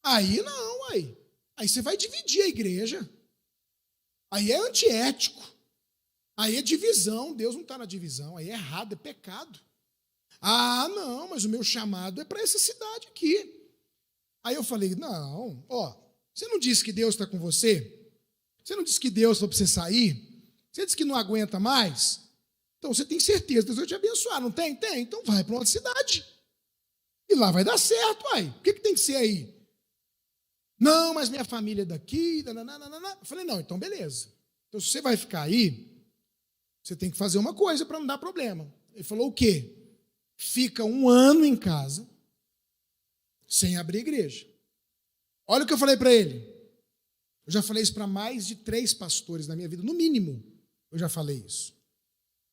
Aí não, aí. Aí você vai dividir a igreja. Aí é antiético. Aí é divisão. Deus não está na divisão. Aí é errado, é pecado. Ah, não, mas o meu chamado é para essa cidade aqui. Aí eu falei, não, ó, você não disse que Deus está com você? Você não disse que Deus falou para você sair? Você disse que não aguenta mais? Então você tem certeza que Deus vai te abençoar, não tem? Tem, então vai para outra cidade. E lá vai dar certo, uai. O que tem que ser aí? Não, mas minha família é daqui. Nananana. Eu falei, não, então beleza. Então se você vai ficar aí, você tem que fazer uma coisa para não dar problema. Ele falou o quê? Fica 1 ano em casa, sem abrir igreja. Olha o que eu falei para ele. Eu já falei isso para mais de 3 pastores na minha vida, no mínimo. Eu já falei isso.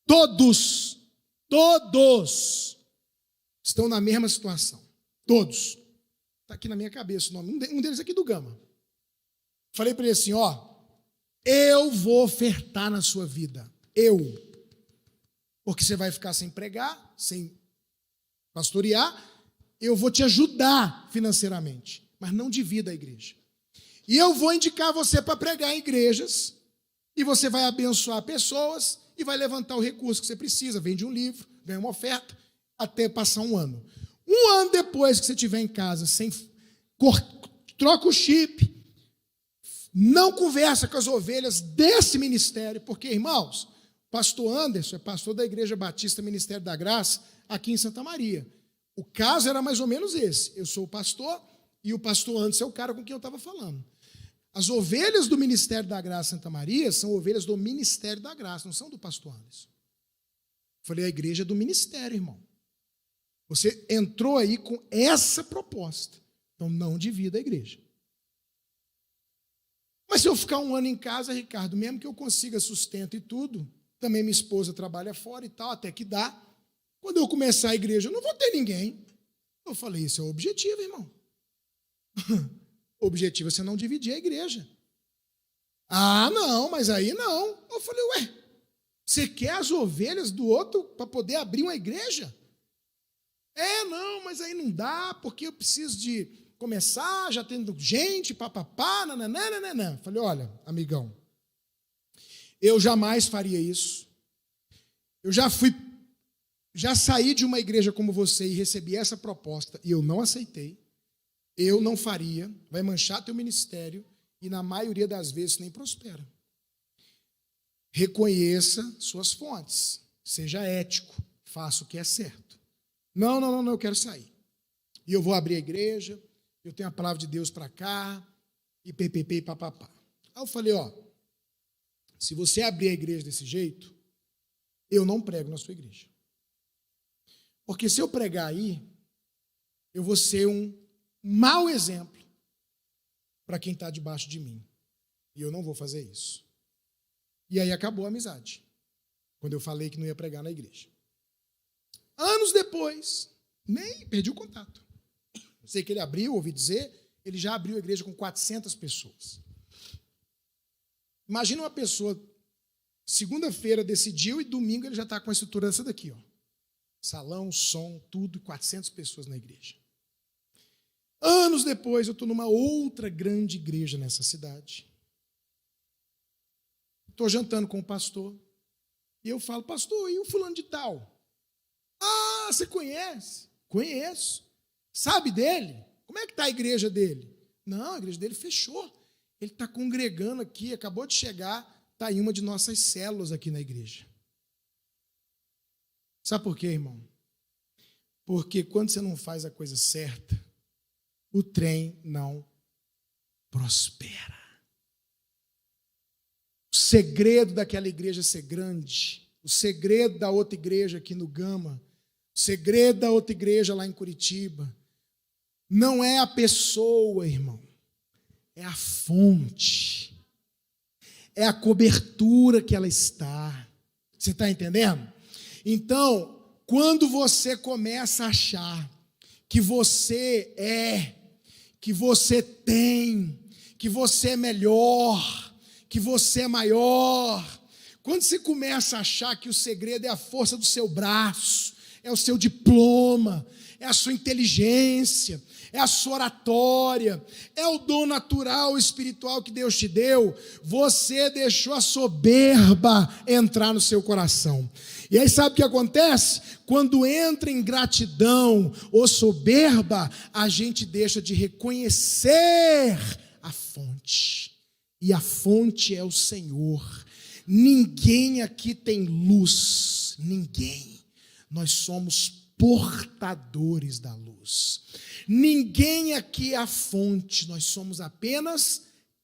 Todos estão na mesma situação. Todos. Está aqui na minha cabeça o nome. Um deles aqui do Gama. Falei para ele assim, ó, eu vou ofertar na sua vida. Porque você vai ficar sem pregar, sem pastorear, eu vou te ajudar financeiramente, mas não divida a igreja. E eu vou indicar você para pregar em igrejas, e você vai abençoar pessoas, e vai levantar o recurso que você precisa, vende um livro, ganha uma oferta, até passar 1 ano. 1 ano depois que você estiver em casa, troca o chip, não conversa com as ovelhas desse ministério, porque, irmãos, pastor Anderson é pastor da Igreja Batista Ministério da Graça, aqui em Santa Maria. O caso era mais ou menos esse. Eu sou o pastor e o pastor Anderson é o cara com quem eu estava falando. As ovelhas do Ministério da Graça Santa Maria são ovelhas do Ministério da Graça, não são do pastor Anderson. Eu falei, a igreja é do ministério, irmão. Você entrou aí com essa proposta. Então não divida a igreja. Mas se eu ficar 1 ano em casa, Ricardo, mesmo que eu consiga sustento e tudo, também minha esposa trabalha fora e tal, até que dá. Quando eu começar a igreja, eu não vou ter ninguém. Eu falei, isso é o objetivo, irmão. O objetivo é você não dividir a igreja. Ah, não, mas aí não. Eu falei, ué, você quer as ovelhas do outro para poder abrir uma igreja? É, não, mas aí não dá, porque eu preciso de começar, já tendo gente, papapá, nananana. Falei, olha, amigão, eu jamais faria isso. Eu já saí de uma igreja como você e recebi essa proposta e eu não aceitei. Eu não faria, vai manchar teu ministério e na maioria das vezes nem prospera. Reconheça suas fontes, seja ético, faça o que é certo. Não, eu quero sair. E eu vou abrir a igreja, eu tenho a palavra de Deus para cá, e ppp e papapá. Aí eu falei, ó, se você abrir a igreja desse jeito, eu não prego na sua igreja. Porque se eu pregar aí, eu vou ser um mau exemplo para quem está debaixo de mim. E eu não vou fazer isso. E aí acabou a amizade, quando eu falei que não ia pregar na igreja. Anos depois, nem perdi o contato. Sei que ele abriu, ouvi dizer, ele já abriu a igreja com 400 pessoas. Imagina uma pessoa, segunda-feira decidiu e domingo ele já está com a estrutura dessa daqui, ó. Salão, som, tudo, 400 pessoas na igreja. Anos depois, eu estou numa outra grande igreja nessa cidade. Estou jantando com o pastor. E eu falo, pastor, e o fulano de tal? Ah, você conhece? Conheço. Sabe dele? Como é que está a igreja dele? Não, a igreja dele fechou. Ele está congregando aqui, acabou de chegar, está em uma de nossas células aqui na igreja. Sabe por quê, irmão? Porque quando você não faz a coisa certa, o trem não prospera. O segredo daquela igreja ser grande, o segredo da outra igreja aqui no Gama, o segredo da outra igreja lá em Curitiba, não é a pessoa, irmão, é a fonte, é a cobertura que ela está. Você está entendendo? Então, quando você começa a achar que você é, que você tem, que você é melhor, que você é maior, quando você começa a achar que o segredo é a força do seu braço, é o seu diploma, é a sua inteligência, é a sua oratória, é o dom natural, espiritual que Deus te deu, você deixou a soberba entrar no seu coração. E aí sabe o que acontece? Quando entra em gratidão ou soberba, a gente deixa de reconhecer a fonte. E a fonte é o Senhor. Ninguém aqui tem luz, ninguém. Nós somos portadores da luz. Ninguém aqui é a fonte, nós somos apenas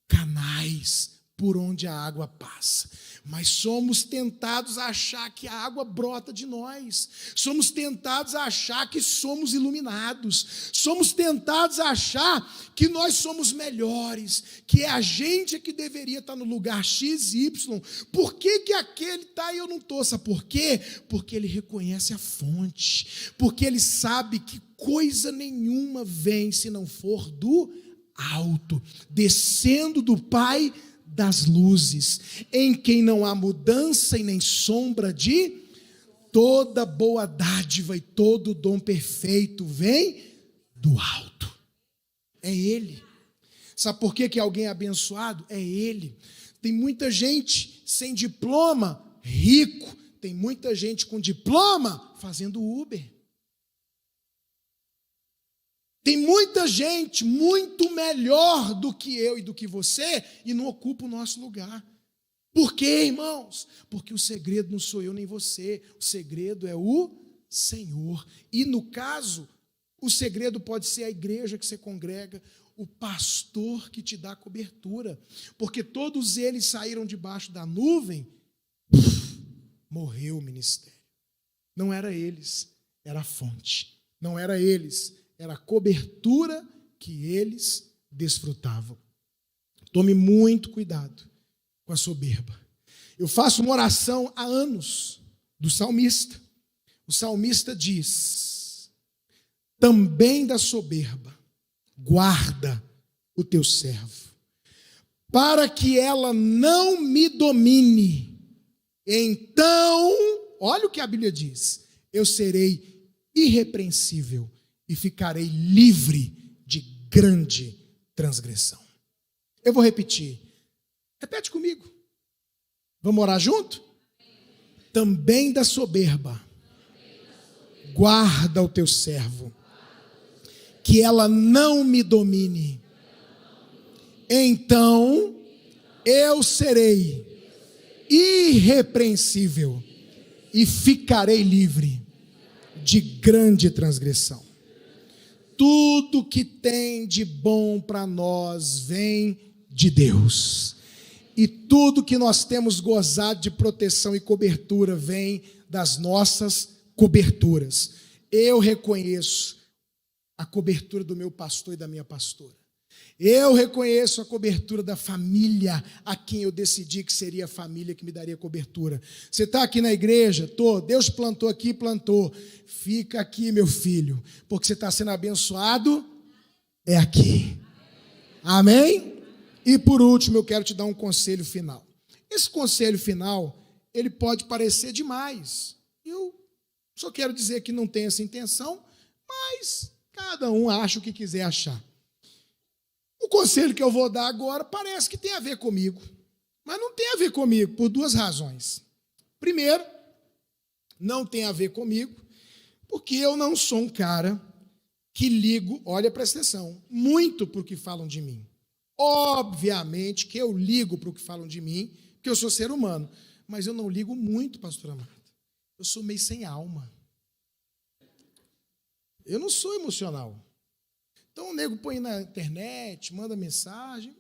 canais por onde a água passa. Mas somos tentados a achar que a água brota de nós. Somos tentados a achar que somos iluminados. Somos tentados a achar que nós somos melhores, que é a gente que deveria estar no lugar X, Y. Por que aquele está e eu não estou? Sabe por quê? Porque ele reconhece a fonte. Porque ele sabe que coisa nenhuma vem se não for do alto, descendo do Pai das luzes, em quem não há mudança e nem sombra de toda boa dádiva e todo dom perfeito vem do alto. É Ele. Sabe por que alguém é abençoado? É Ele. Tem muita gente sem diploma, rico. Tem muita gente com diploma fazendo Uber. Tem muita gente muito melhor do que eu e do que você e não ocupa o nosso lugar. Por quê, irmãos? Porque o segredo não sou eu nem você, o segredo é o Senhor. E no caso, o segredo pode ser a igreja que você congrega, o pastor que te dá cobertura. Porque todos eles saíram debaixo da nuvem, morreu o ministério. Não era eles, era a fonte. Não era eles, era a cobertura que eles desfrutavam. Tome muito cuidado com a soberba. Eu faço uma oração há anos do salmista. O salmista diz: também da soberba guarda o teu servo, para que ela não me domine. Então, olha o que a Bíblia diz: eu serei irrepreensível e ficarei livre de grande transgressão. Eu vou repetir. Repete comigo. Vamos orar junto? Também da soberba guarda o teu servo, que ela não me domine. Então eu serei irrepreensível e ficarei livre de grande transgressão. Tudo que tem de bom para nós vem de Deus. E tudo que nós temos gozado de proteção e cobertura vem das nossas coberturas. Eu reconheço a cobertura do meu pastor e da minha pastora. Eu reconheço a cobertura da família a quem eu decidi que seria a família que me daria cobertura. Você está aqui na igreja? Tô. Deus plantou aqui, plantou. Fica aqui, meu filho, porque você está sendo abençoado, é aqui. Amém? E por último, eu quero te dar um conselho final. Esse conselho final, ele pode parecer demais. Eu só quero dizer que não tem essa intenção, mas cada um acha o que quiser achar. O conselho que eu vou dar agora parece que tem a ver comigo, mas não tem a ver comigo por duas razões. Primeiro, não tem a ver comigo, porque eu não sou um cara que ligo, olha, presta atenção, muito para o que falam de mim. Obviamente que eu ligo para o que falam de mim, porque eu sou ser humano, mas eu não ligo muito, pastora Marta. Eu sou meio sem alma. Eu não sou emocional. Então o nego põe na internet, manda mensagem,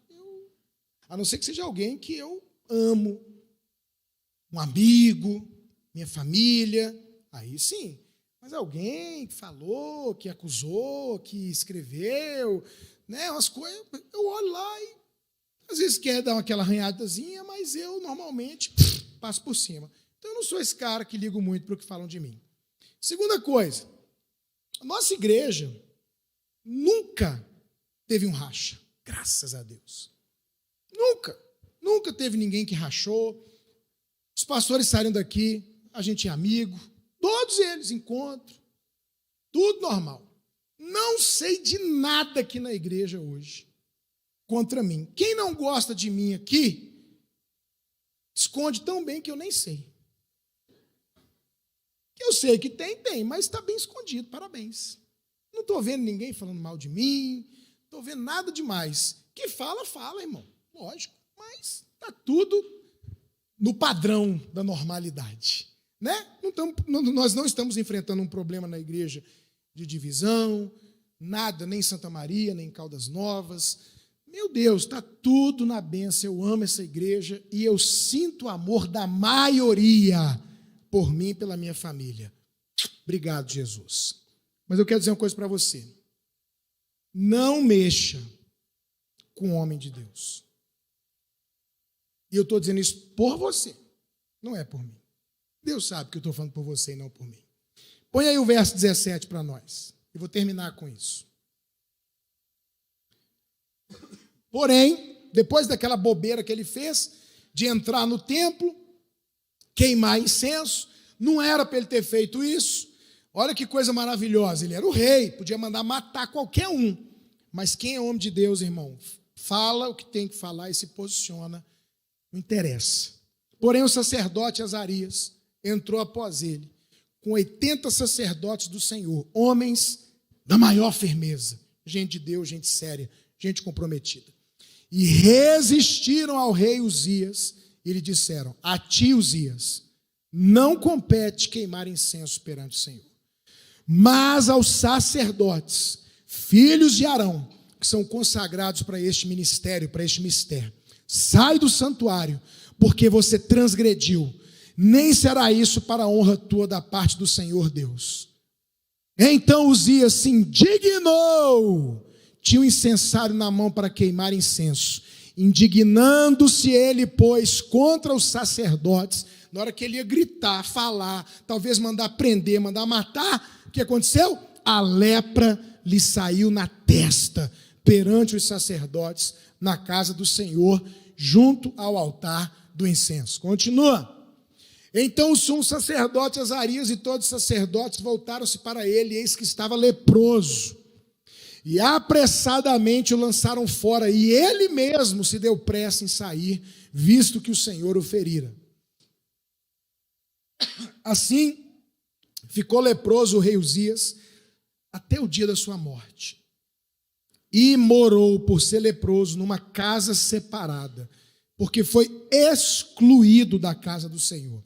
a não ser que seja alguém que eu amo, um amigo, minha família, aí sim. Mas alguém que falou, que acusou, que escreveu, né, umas coisas, eu olho lá e às vezes quer dar aquela arranhadazinha, mas eu normalmente passo por cima. Então eu não sou esse cara que ligo muito para o que falam de mim. Segunda coisa, a nossa igreja nunca teve um racha, graças a Deus. Nunca teve ninguém que rachou. Os pastores saíram daqui, a gente é amigo, todos eles encontro, tudo normal. Não sei de nada aqui na igreja hoje contra mim. Quem não gosta de mim aqui, esconde tão bem que eu nem sei. Eu sei que tem, mas está bem escondido, parabéns. Não estou vendo ninguém falando mal de mim, não estou vendo nada demais. Que fala, irmão, lógico, mas está tudo no padrão da normalidade. Né? Nós não estamos enfrentando um problema na igreja de divisão, nada, nem em Santa Maria, nem em Caldas Novas. Meu Deus, está tudo na bênção, eu amo essa igreja e eu sinto o amor da maioria por mim e pela minha família. Obrigado, Jesus. Mas eu quero dizer uma coisa para você. Não mexa com o homem de Deus. E eu estou dizendo isso por você, não é por mim. Deus sabe que eu estou falando por você e não por mim. Põe aí o verso 17 para nós. Eu vou terminar com isso. Porém, depois daquela bobeira que ele fez, de entrar no templo, queimar incenso, não era para ele ter feito isso. Olha que coisa maravilhosa, ele era o rei, podia mandar matar qualquer um. Mas quem é homem de Deus, irmão, fala o que tem que falar e se posiciona, não interessa. Porém, o sacerdote Azarias entrou após ele, com 80 sacerdotes do Senhor, homens da maior firmeza, gente de Deus, gente séria, gente comprometida. E resistiram ao rei Uzias, e lhe disseram: a ti, Uzias, não compete queimar incenso perante o Senhor, mas aos sacerdotes, filhos de Arão, que são consagrados para este ministério, para este mistério. Sai do santuário, porque você transgrediu, nem será isso para a honra tua da parte do Senhor Deus. Então Uzias se indignou, tinha um incensário na mão para queimar incenso. Indignando-se ele, pois, contra os sacerdotes, na hora que ele ia gritar, falar, talvez mandar prender, mandar matar, o que aconteceu? A lepra lhe saiu na testa, perante os sacerdotes, na casa do Senhor, junto ao altar do incenso. Continua. Então o sumo sacerdote Azarias e todos os sacerdotes voltaram-se para ele, e eis que estava leproso. E apressadamente o lançaram fora, e ele mesmo se deu pressa em sair, visto que o Senhor o ferira. Assim, ficou leproso o rei Uzias até o dia da sua morte. E morou, por ser leproso, numa casa separada, porque foi excluído da casa do Senhor.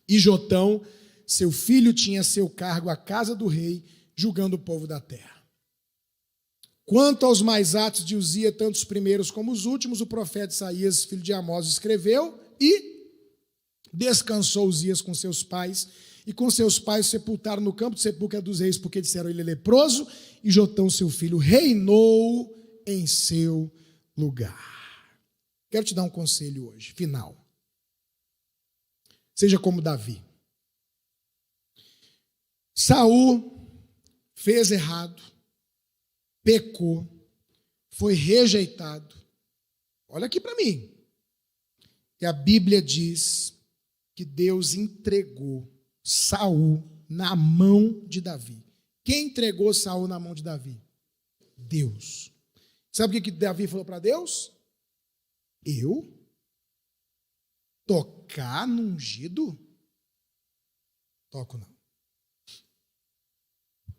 E Jotão, seu filho, tinha a seu cargo a casa do rei, julgando o povo da terra. Quanto aos mais atos de Uzias, tanto os primeiros como os últimos, o profeta Isaías, filho de Amós, escreveu, e descansou Uzias com seus pais, e com seus pais sepultaram no campo de sepulcro dos reis, porque disseram: ele é leproso, e Jotão, seu filho, reinou em seu lugar. Quero te dar um conselho hoje, final. Seja como Davi. Saul fez errado, pecou, foi rejeitado. Olha aqui para mim. E a Bíblia diz que Deus entregou Saul na mão de Davi. Quem entregou Saul na mão de Davi? Deus. Sabe o que Davi falou para Deus? Eu? Tocar no ungido? Toco não.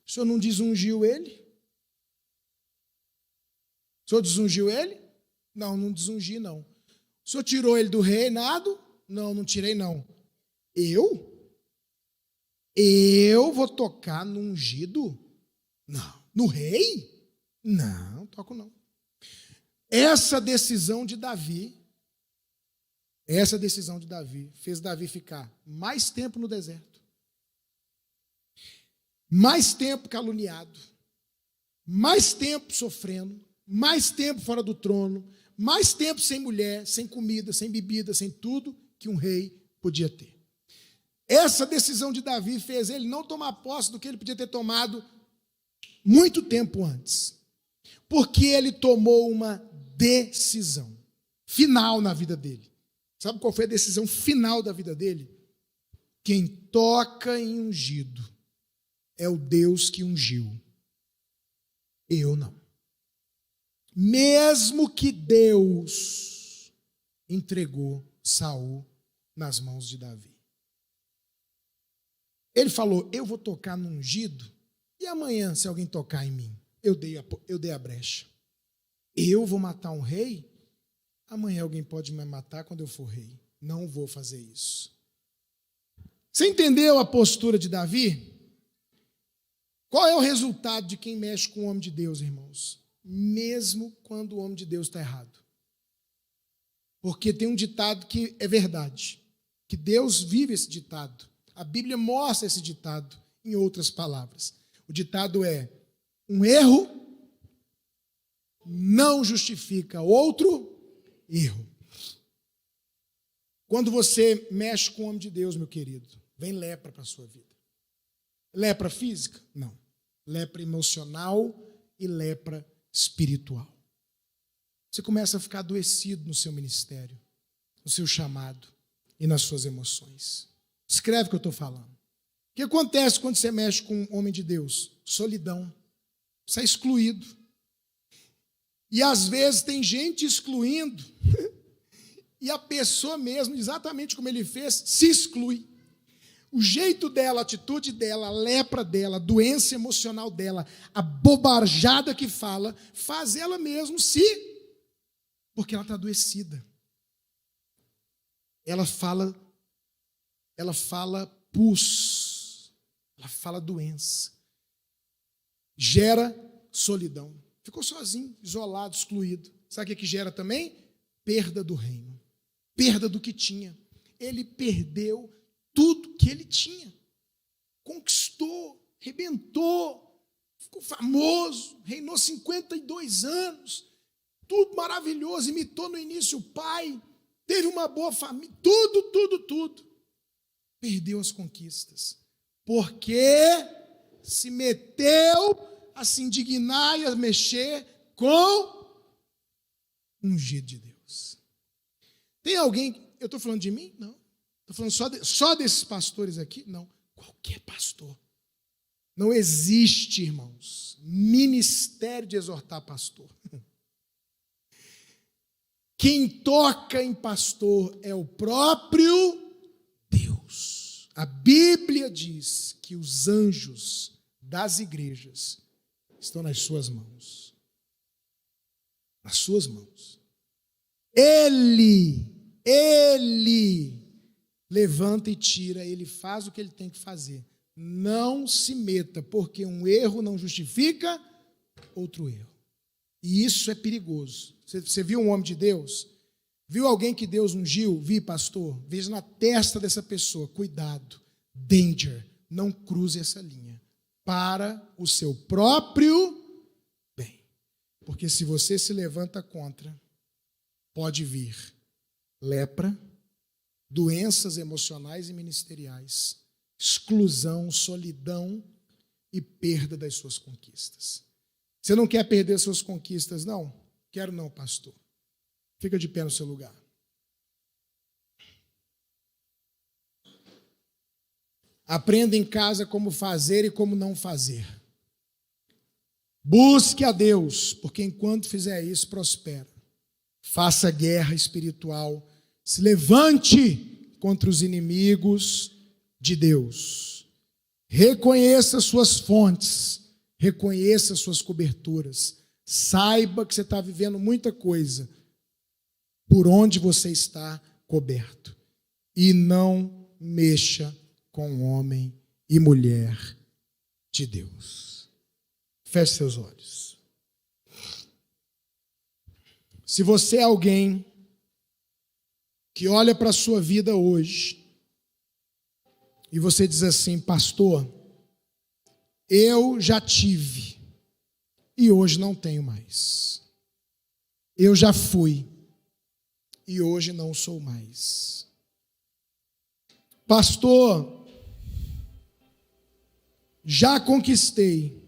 O senhor não desungiu ele? O senhor desungiu ele? Não, não desungi não. O senhor tirou ele do reinado? Não, não tirei não. Eu? Eu vou tocar no ungido? Não. No rei? Não toco não. Essa decisão de Davi fez Davi ficar mais tempo no deserto, mais tempo caluniado, mais tempo sofrendo, mais tempo fora do trono, mais tempo sem mulher, sem comida, sem bebida, sem tudo que um rei podia ter. Essa decisão de Davi fez ele não tomar posse do que ele podia ter tomado muito tempo antes, porque ele tomou uma decisão final na vida dele. Sabe qual foi a decisão final da vida dele? Quem toca em ungido é o Deus que ungiu. Eu não. Mesmo que Deus entregou Saul nas mãos de Davi. Ele falou, eu vou tocar no ungido, e amanhã, se alguém tocar em mim, eu dei a brecha. Eu vou matar um rei? Amanhã alguém pode me matar quando eu for rei. Não vou fazer isso. Você entendeu a postura de Davi? Qual é o resultado de quem mexe com o homem de Deus, irmãos? Mesmo quando o homem de Deus está errado. Porque tem um ditado que é verdade, que Deus vive esse ditado. A Bíblia mostra esse ditado em outras palavras. O ditado é, um erro não justifica outro erro. Quando você mexe com o homem de Deus, meu querido, vem lepra para a sua vida. Lepra física? Não. Lepra emocional e lepra espiritual. Você começa a ficar adoecido no seu ministério, no seu chamado e nas suas emoções. Escreve o que eu estou falando. O que acontece quando você mexe com um homem de Deus? Solidão. Você é excluído. E às vezes tem gente excluindo e a pessoa mesmo, exatamente como ele fez, se exclui. O jeito dela, a atitude dela, a lepra dela, a doença emocional dela, a bobajada que fala, faz ela mesmo porque ela está adoecida. Ela fala pus, ela fala doença, gera solidão. Ficou sozinho, isolado, excluído. Sabe o que gera também? Perda do reino, perda do que tinha. Ele perdeu tudo que ele tinha, conquistou, arrebentou, ficou famoso, reinou 52 anos, tudo maravilhoso, imitou no início o pai, teve uma boa família, tudo. Perdeu as conquistas, porque se meteu a se indignar e a mexer com o ungido de Deus. Tem alguém, eu estou falando de mim? Não. Estou falando só desses pastores aqui? Não. Qualquer pastor. Não existe, irmãos, ministério de exortar pastor. Quem toca em pastor é o próprio Deus. A Bíblia diz que os anjos das igrejas estão nas suas mãos. Nas suas mãos. Ele levanta e tira, ele faz o que ele tem que fazer. Não se meta, porque um erro não justifica outro erro. E isso é perigoso. Você viu um homem de Deus? Viu alguém que Deus ungiu? Vi, pastor? Veja na testa dessa pessoa. Cuidado. Danger. Não cruze essa linha. Para o seu próprio bem. Porque se você se levanta contra, pode vir lepra, doenças emocionais e ministeriais, exclusão, solidão e perda das suas conquistas. Você não quer perder suas conquistas, não? Quero não, pastor. Fica de pé no seu lugar. Aprenda em casa como fazer e como não fazer. Busque a Deus, porque enquanto fizer isso, prospera. Faça guerra espiritual. Se levante contra os inimigos de Deus. Reconheça suas fontes. Reconheça suas coberturas. Saiba que você está vivendo muita coisa por onde você está coberto. E não mexa com homem e mulher de Deus. Feche seus olhos. Se você é alguém que olha para a sua vida hoje e você diz assim: pastor, eu já tive e hoje não tenho mais. Eu já fui e hoje não sou mais. Pastor, já conquistei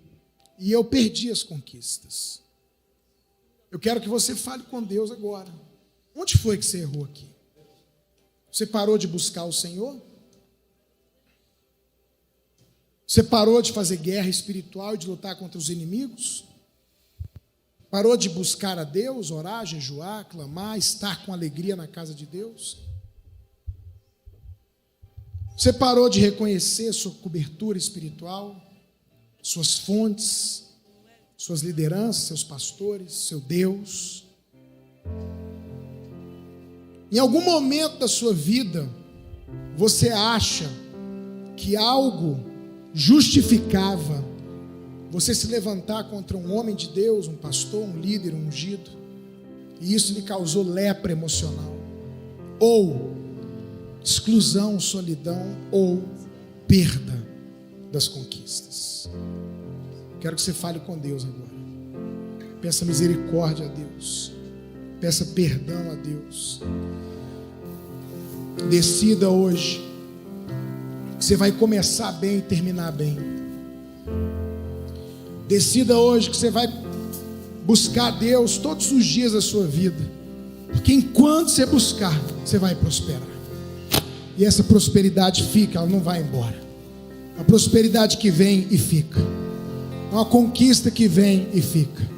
e eu perdi as conquistas. Eu quero que você fale com Deus agora. Onde foi que você errou aqui? Você parou de buscar o Senhor? Você parou de fazer guerra espiritual e de lutar contra os inimigos? Parou de buscar a Deus, orar, jejuar, clamar, estar com alegria na casa de Deus? Você parou de reconhecer sua cobertura espiritual, suas fontes, suas lideranças, seus pastores, seu Deus? Em algum momento da sua vida, você acha que algo justificava você se levantar contra um homem de Deus, um pastor, um líder, um ungido, e isso lhe causou lepra emocional, ou exclusão, solidão, ou perda das conquistas? Quero que você fale com Deus agora. Peça misericórdia a Deus, peça perdão a Deus. Decida hoje que você vai começar bem e terminar bem. Decida hoje que você vai buscar Deus todos os dias da sua vida, porque enquanto você buscar, você vai prosperar. E essa prosperidade fica, ela não vai embora. A prosperidade que vem e fica. É uma conquista que vem e fica.